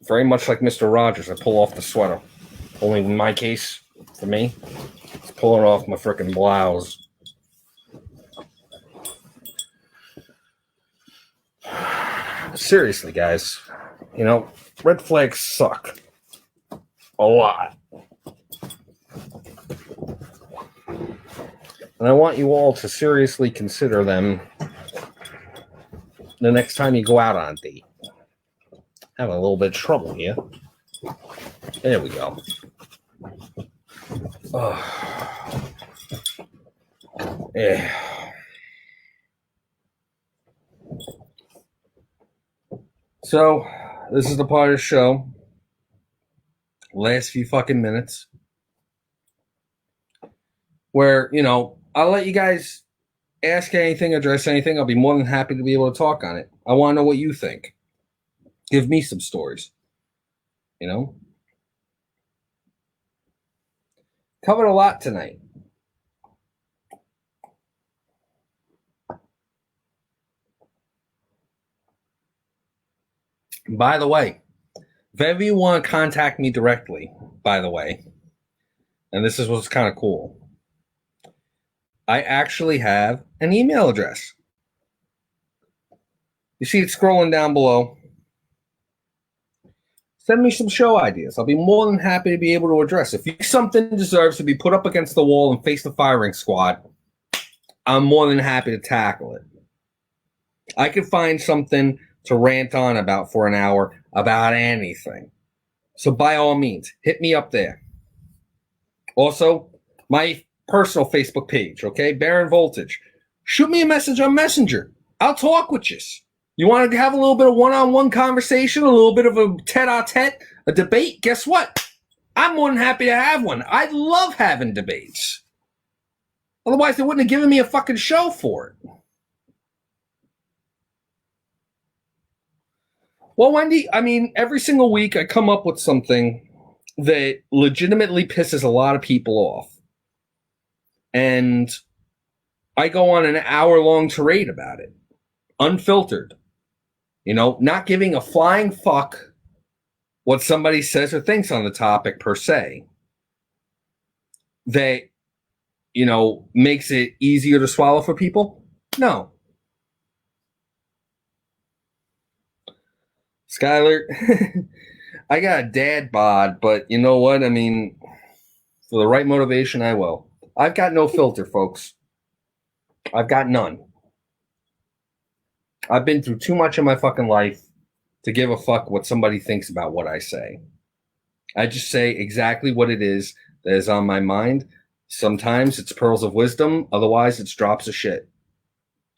Very much like Mr. Rogers, I pull off the sweater. Only in my case, for me, it's pulling off my frickin' blouse. Seriously, guys, red flags suck a lot. And I want you all to seriously consider them the next time you go out on a date. Having a little bit of trouble here. There we go. Yeah. So, this is the part of the show. Last few fucking minutes. Where, I'll let you guys ask anything, address anything. I'll be more than happy to be able to talk on it. I want to know what you think. Give me some stories. Covered a lot tonight. By the way, if ever you want to contact me directly, by the way, and this is what's kind of cool, I actually have an email address. You see it scrolling down below. Send me some show ideas. I'll be more than happy to be able to address. If you think something deserves to be put up against the wall and face the firing squad, I'm more than happy to tackle it. I could find something to rant on about for an hour about anything. So by all means, hit me up there. Also, my personal Facebook page, okay? Baron Voltage. Shoot me a message on Messenger. I'll talk with you. You want to have a little bit of one-on-one conversation, a little bit of a tete-a-tete, a debate? Guess what? I'm more than happy to have one. I love having debates. Otherwise, they wouldn't have given me a fucking show for it. Well, Wendy, every single week I come up with something that legitimately pisses a lot of people off. And I go on an hour-long tirade about it. Unfiltered. Not giving a flying fuck what somebody says or thinks on the topic per se. That, makes it easier to swallow for people? No. Skylar, I got a dad bod, but you know what? I mean, for the right motivation, I will. I've got no filter, folks. I've got none. I've been through too much in my fucking life to give a fuck what somebody thinks about what I say. I just say exactly what it is that is on my mind. Sometimes it's pearls of wisdom. Otherwise, it's drops of shit.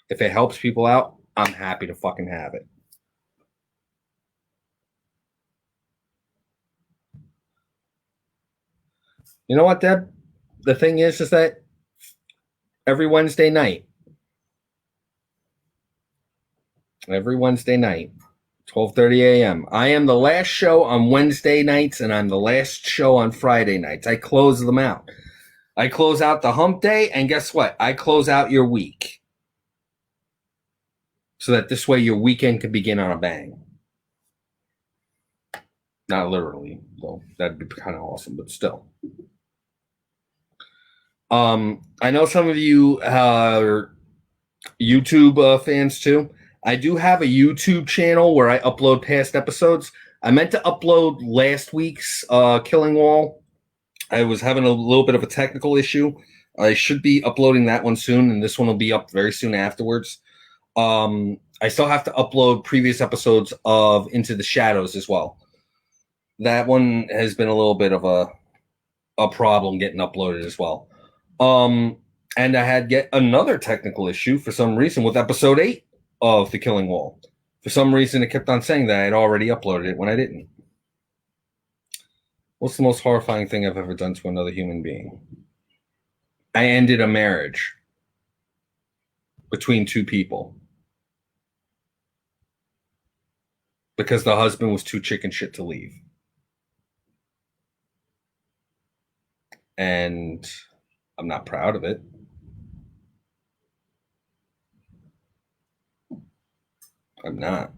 If it helps people out, I'm happy to fucking have it. You know what, Deb? The thing is that every Wednesday night, 12:30 a.m. I am the last show on Wednesday nights, and I'm the last show on Friday nights. I close them out. I close out the hump day, and guess what? I close out your week. So that this way your weekend can begin on a bang. Not literally, though. That'd be kind of awesome, but still. I know some of you are YouTube fans too. I do have a YouTube channel where I upload past episodes. I meant to upload last week's Killing Wall. I was having a little bit of a technical issue. I should be uploading that one soon, and this one will be up very soon afterwards. I still have to upload previous episodes of Into the Shadows as well. That one has been a little bit of a problem getting uploaded as well. And I had yet another technical issue for some reason with episode 8 of The Killing Wall. For some reason, it kept on saying that I had already uploaded it when I didn't. What's the most horrifying thing I've ever done to another human being? I ended a marriage between two people because the husband was too chicken shit to leave. And I'm not proud of it. I'm not.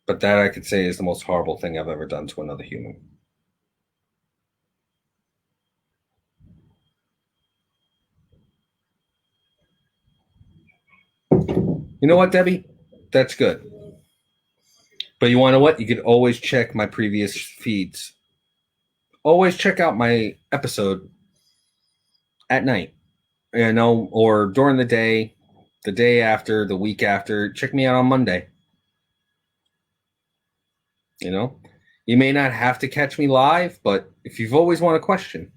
But that I could say is the most horrible thing I've ever done to another human. You know what, Debbie? That's good. But you want to know what? You could always check my previous feeds. Always check out my episode at night, or during the day after, the week after. Check me out on Monday. You may not have to catch me live, but if you've always wanted a question,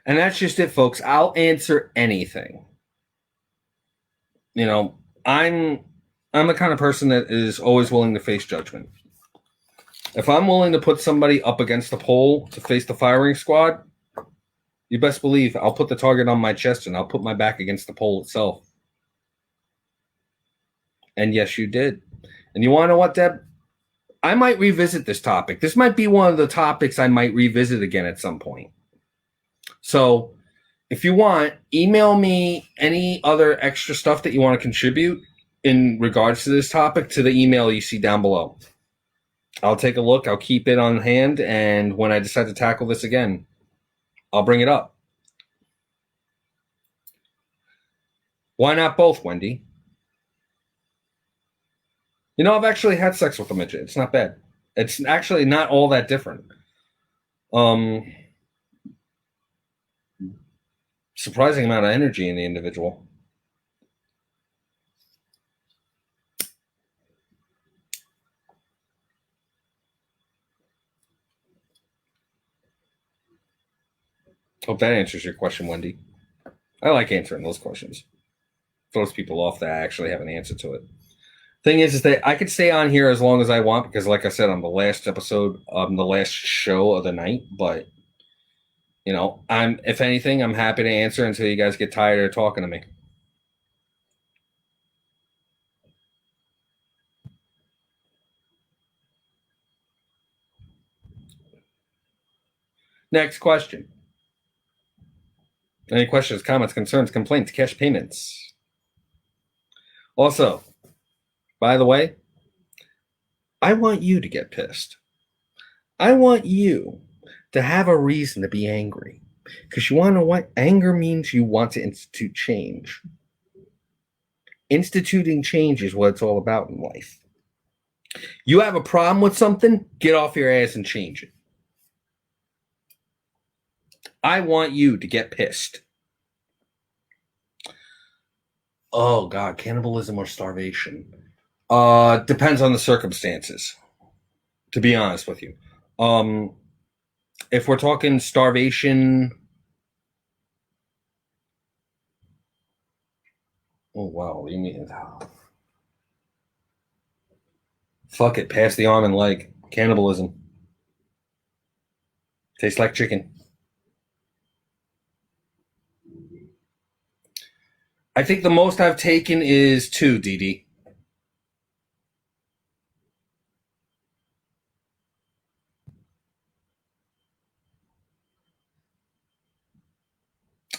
And that's just it, folks. I'll answer anything. I'm the kind of person that is always willing to face judgment. If I'm willing to put somebody up against the pole to face the firing squad, you best believe I'll put the target on my chest and I'll put my back against the pole itself. And yes, you did. And you want to know what, Deb? I might revisit this topic. This might be one of the topics I might revisit again at some point. So if you want, email me any other extra stuff that you want to contribute in regards to this topic to the email you see down below. I'll take a look. I'll keep it on hand. And when I decide to tackle this again, I'll bring it up. Why not both, Wendy? I've actually had sex with a midget. It's not bad. It's actually not all that different. Surprising amount of energy in the individual. Hope that answers your question, Wendy. I like answering those questions. Throws people off that I actually have an answer to it. Thing is that I could stay on here as long as I want because, like I said, I'm the last episode, the last show of the night. But if anything, I'm happy to answer until you guys get tired of talking to me. Next question. Any questions, comments, concerns, complaints, cash payments? Also, by the way, I want you to get pissed. I want you to have a reason to be angry. Because you want to know what? Anger means you want to institute change. Instituting change is what it's all about in life. You have a problem with something, get off your ass and change it. I want you to get pissed. Oh, God, cannibalism or starvation? Depends on the circumstances, to be honest with you. If we're talking starvation... Oh, wow, you mean... Fuck it, pass the arm and leg. Cannibalism. Tastes like chicken. I think the most I've taken is 2, DD.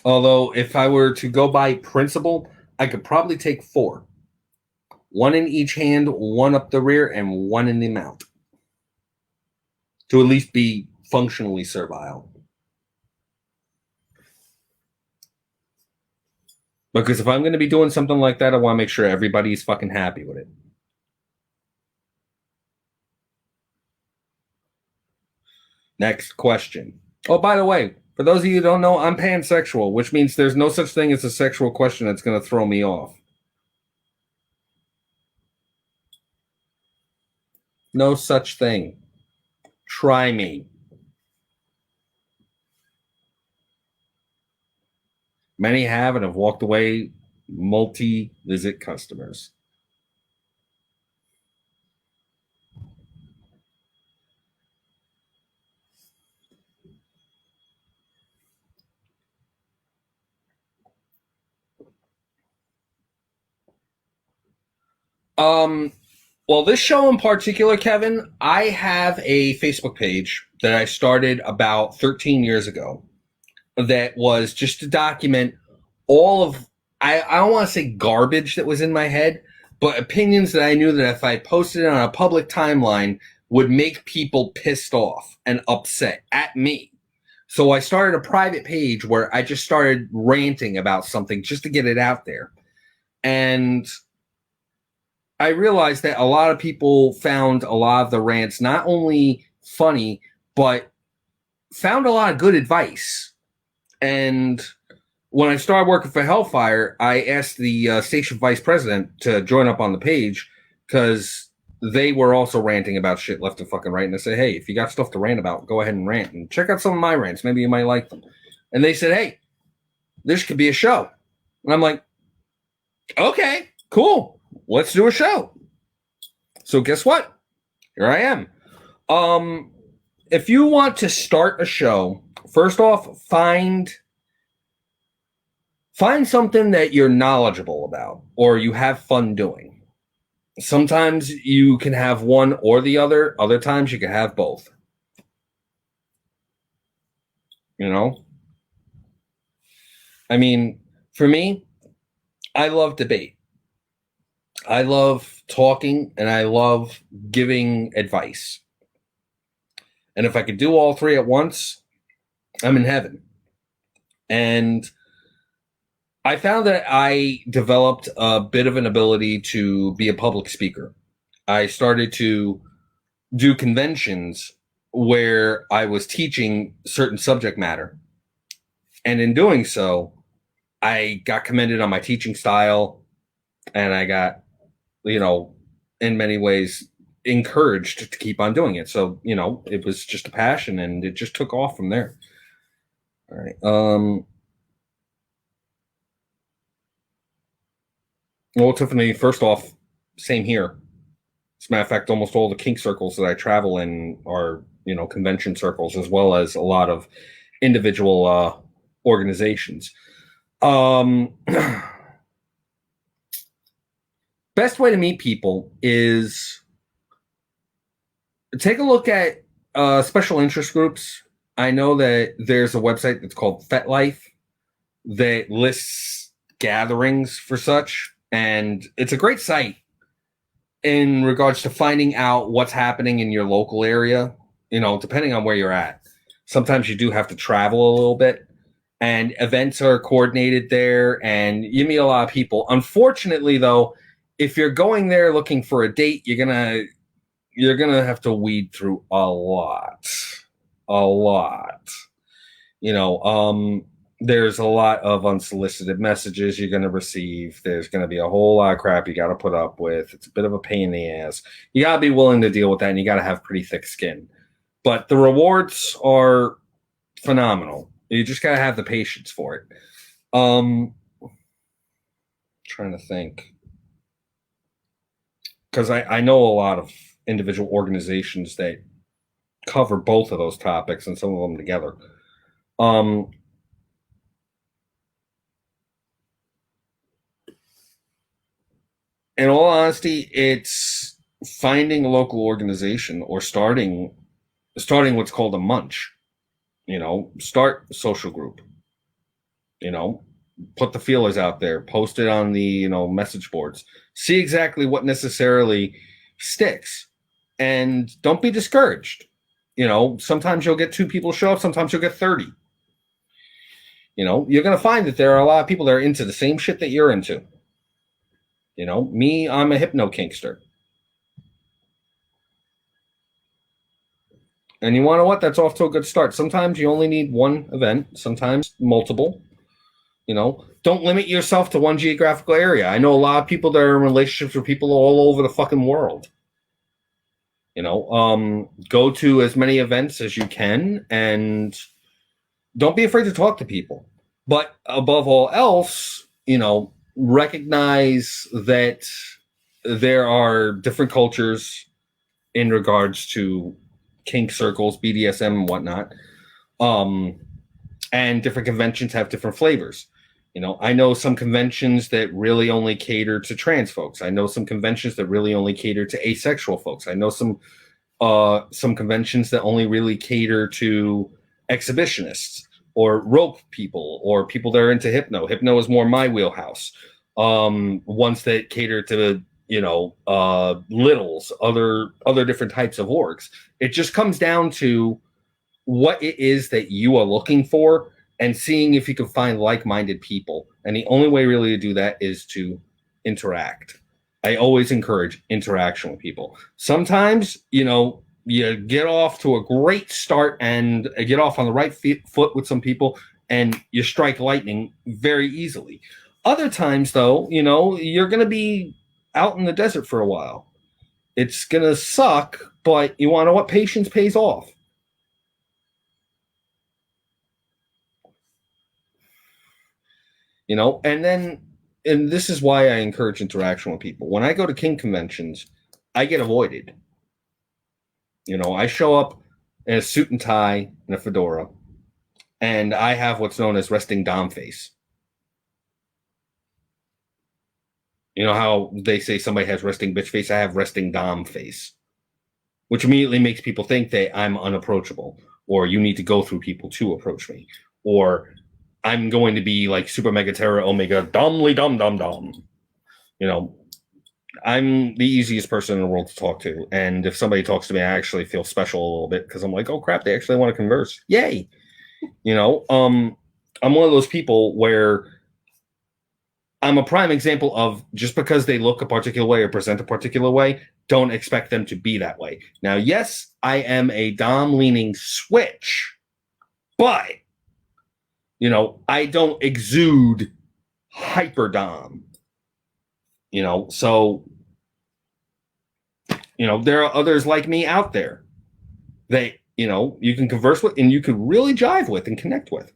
Although, if I were to go by principle, I could probably take 4. 1 in each hand, 1 up the rear, and 1 in the mouth. To at least be functionally servile. Because if I'm going to be doing something like that, I want to make sure everybody's fucking happy with it. Next question. Oh, by the way, for those of you who don't know, I'm pansexual, which means there's no such thing as a sexual question that's going to throw me off. No such thing. Try me. Many have and have walked away multi-visit customers. Well, this show in particular, Kevin, I have a Facebook page that I started about 13 years ago that was just to document all of, I don't want to say garbage that was in my head, but opinions that I knew that if I posted it on a public timeline would make people pissed off and upset at me. So I started a private page where I just started ranting about something just to get it out there. And I realized that a lot of people found a lot of the rants not only funny, but found a lot of good advice. And when I started working for Hellfire, I asked the station vice president to join up on the page because they were also ranting about shit left and fucking right. And I said, hey, if you got stuff to rant about, go ahead and rant. And check out some of my rants. Maybe you might like them. And they said, hey, this could be a show. And I'm like, okay, cool. Let's do a show. So guess what? Here I am. If you want to start a show, first off, find something that you're knowledgeable about or you have fun doing. Sometimes you can have one or the other. Other times you can have both. You know? I mean, for me, I love debate. I love talking and I love giving advice. And if I could do all 3 at once, I'm in heaven. And I found that I developed a bit of an ability to be a public speaker. I started to do conventions where I was teaching certain subject matter. And in doing so, I got commended on my teaching style and I got, in many ways encouraged to keep on doing it. So, it was just a passion and it just took off from there. All right. Well, Tiffany, first off, same here. As a matter of fact, almost all the kink circles that I travel in are, convention circles, as well as a lot of individual organizations. Best way to meet people is take a look at special interest groups. I know that there's a website that's called FetLife that lists gatherings for such, and it's a great site in regards to finding out what's happening in your local area, depending on where you're at. Sometimes you do have to travel a little bit, and events are coordinated there, and you meet a lot of people. Unfortunately, though, if you're going there looking for a date, you're gonna have to weed through a lot. There's a lot of unsolicited messages you're gonna receive. There's gonna be a whole lot of crap you gotta put up with. It's a bit of a pain in the ass. You gotta be willing to deal with that, and you gotta have pretty thick skin. But the rewards are phenomenal. You just gotta have the patience for it. Trying to think, because I know a lot of individual organizations that cover both of those topics and some of them together. In all honesty, it's finding a local organization or starting what's called a munch. Start a social group. Put the feelers out there, post it on the message boards, see exactly what necessarily sticks, and don't be discouraged. Sometimes you'll get 2 people show up, sometimes you'll get 30. You're going to find that there are a lot of people that are into the same shit that you're into. Me, I'm a hypno kinkster. And you want to know what? That's off to a good start. Sometimes you only need one event, sometimes multiple. Don't limit yourself to one geographical area. I know a lot of people that are in relationships with people all over the fucking world. Go to as many events as you can, and don't be afraid to talk to people. But above all else, recognize that there are different cultures in regards to kink circles, BDSM, and whatnot. And different conventions have different flavors. I know some conventions that really only cater to trans folks. I know some conventions that really only cater to asexual folks. I know some conventions that only really cater to exhibitionists or rope people or people that are into hypno. Hypno is more my wheelhouse. Ones that cater to littles, other different types of orgs. It just comes down to what it is that you are looking for and seeing if you can find like-minded people. And the only way really to do that is to interact. I always encourage interaction with people. Sometimes, you get off to a great start and get off on the right foot with some people, and you strike lightning very easily. Other times, though, you're going to be out in the desert for a while. It's going to suck, but you want to know what? Patience pays off. And this is why I encourage interaction with people. When I go to kink conventions, I get avoided. I show up in a suit and tie and a fedora, and I have what's known as resting dom face. You know how they say somebody has resting bitch face? I have resting dom face, which immediately makes people think that I'm unapproachable, or you need to go through people to approach me, or I'm going to be like super mega terra omega domly dom dom dom. I'm the easiest person in the world to talk to, and if somebody talks to me, I actually feel special a little bit because I'm like, oh crap, they actually want to converse. Yay! I'm one of those people where I'm a prime example of just because they look a particular way or present a particular way, don't expect them to be that way. Now, yes, I am a dom-leaning switch, but, I don't exude hyper dom. So, there are others like me out there that, you can converse with and you can really jive with and connect with.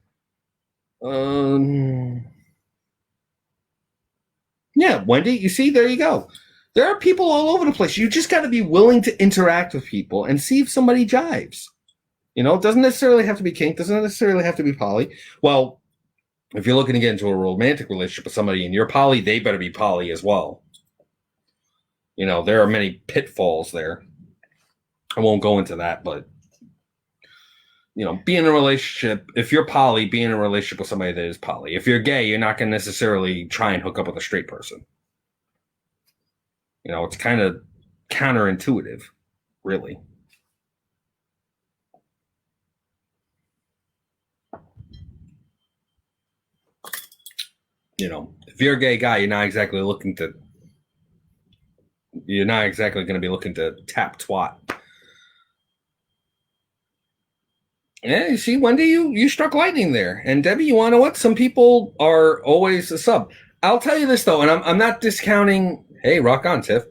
Yeah, Wendy, you see, there you go. There are people all over the place. You just got to be willing to interact with people and see if somebody jives. It doesn't necessarily have to be kink, doesn't necessarily have to be poly. Well, if you're looking to get into a romantic relationship with somebody and you're poly, they better be poly as well. There are many pitfalls there. I won't go into that, but be in a relationship. If you're poly, be in a relationship with somebody that is poly. If you're gay, you're not going to necessarily try and hook up with a straight person. It's kind of counterintuitive, really. if you're a gay guy, you're not exactly going to be looking to tap twat. Yeah, you see, Wendy, you struck lightning there. And Debbie, you want to know what? Some people are always a sub. I'll tell you this, though, and I'm not discounting. Hey, rock on, Tiff.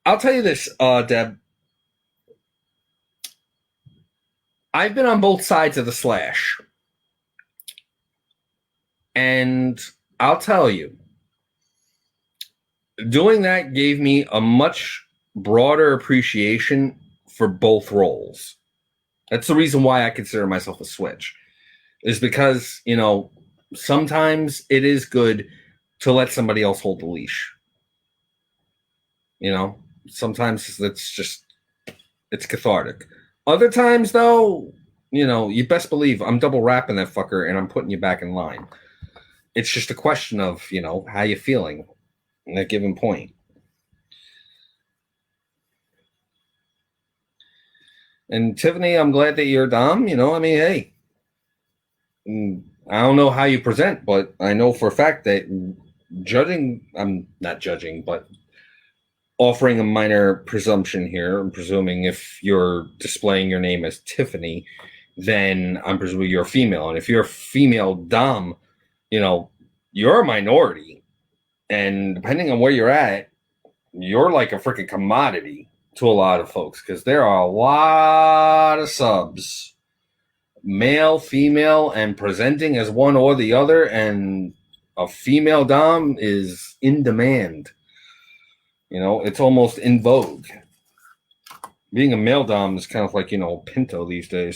I'll tell you this, Deb. I've been on both sides of the slash. And I'll tell you, doing that gave me a much broader appreciation for both roles. That's the reason why I consider myself a switch, is because, sometimes it is good to let somebody else hold the leash. Sometimes it's cathartic. Other times, though, you best believe I'm double wrapping that fucker and I'm putting you back in line. It's just a question of, how you feeling at a given point. And Tiffany, I'm glad that you're Dom. Hey, I don't know how you present, but I know for a fact that I'm not judging, but offering a minor presumption here. I'm presuming if you're displaying your name as Tiffany, then I'm presuming you're a female. And if you're a female Dom, you're a minority. And depending on where you're at, you're like a freaking commodity to a lot of folks, because there are a lot of subs, male, female, and presenting as one or the other, and a female Dom is in demand. It's almost in vogue. Being a male Dom is kind of like, Pinto these days.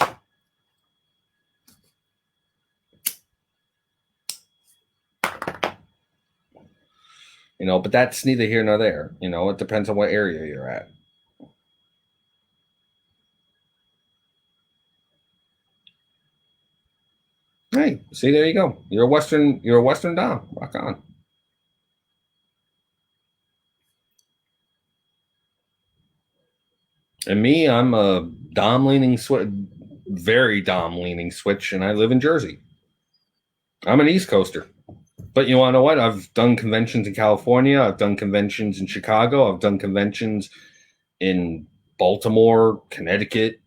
But that's neither here nor there. It depends on what area you're at. Hey, see, there you go. You're a Western Dom. Rock on. And me, I'm a Dom leaning switch, very Dom leaning switch, and I live in Jersey. I'm an East Coaster. But you want to know what? I've done conventions in California. I've done conventions in Chicago. I've done conventions in Baltimore, Connecticut.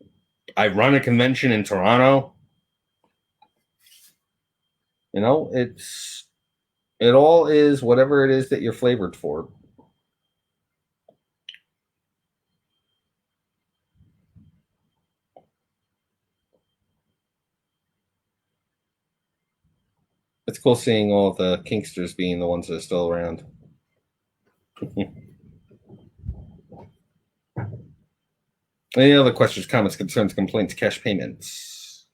I run a convention in Toronto. It all is whatever it is that you're flavored for. It's cool seeing all the Kinksters being the ones that are still around. Any other questions, comments, concerns, complaints, cash payments?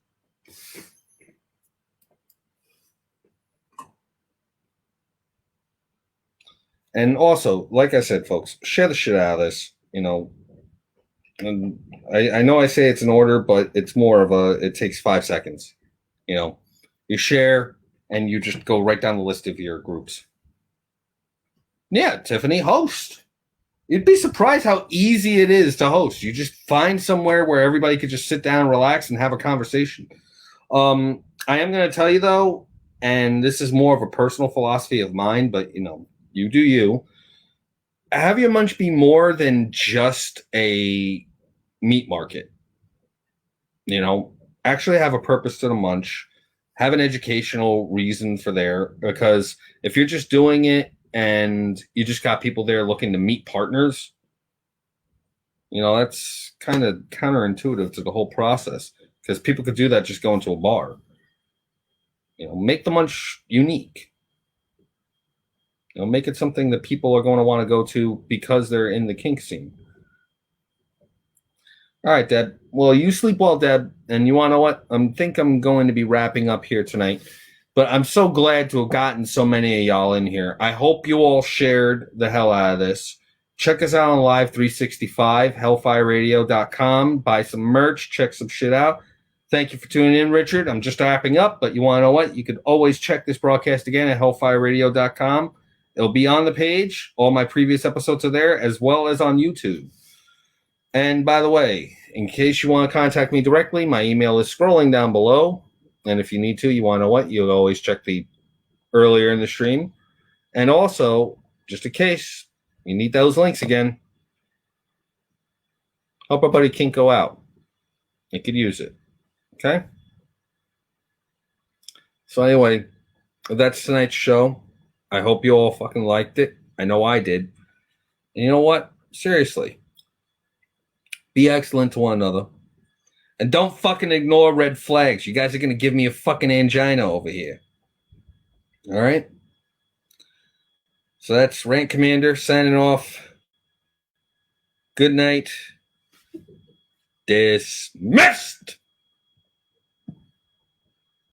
And also, like I said, folks, share the shit out of this. And I know I say it's an order, but it's more of it takes 5 seconds. You share and you just go right down the list of your groups. Yeah, Tiffany, host. You'd be surprised how easy it is to host. You just find somewhere where everybody could just sit down, relax, and have a conversation. I am going to tell you, though, and this is more of a personal philosophy of mine, but, you do you. Have your munch be more than just a meat market. Actually have a purpose to the munch. Have an educational reason for there, because if you're just doing it and you just got people there looking to meet partners, that's kind of counterintuitive to the whole process, because people could do that just going to a bar. Make the munch unique. Make it something that people are going to want to go to because they're in the kink scene. All right, Deb. Well, you sleep well, Deb. And you want to know what? I think I'm going to be wrapping up here tonight. But I'm so glad to have gotten so many of y'all in here. I hope you all shared the hell out of this. Check us out on Live 365, hellfireradio.com. Buy some merch. Check some shit out. Thank you for tuning in, Richard. I'm just wrapping up, but you want to know what? You could always check this broadcast again at hellfireradio.com. It'll be on the page. All my previous episodes are there, as well as on YouTube. And by the way, in case you want to contact me directly, my email is scrolling down below. And if you need to, you want to know what? You'll always check the earlier in the stream. And also, just in case you need those links again, help our buddy Kink go out. You could use it. Okay? So anyway, that's tonight's show. I hope you all fucking liked it. I know I did. And you know what? Seriously. Be excellent to one another. And don't fucking ignore red flags. You guys are going to give me a fucking angina over here. All right? So that's Rant Commander signing off. Good night. Dismissed.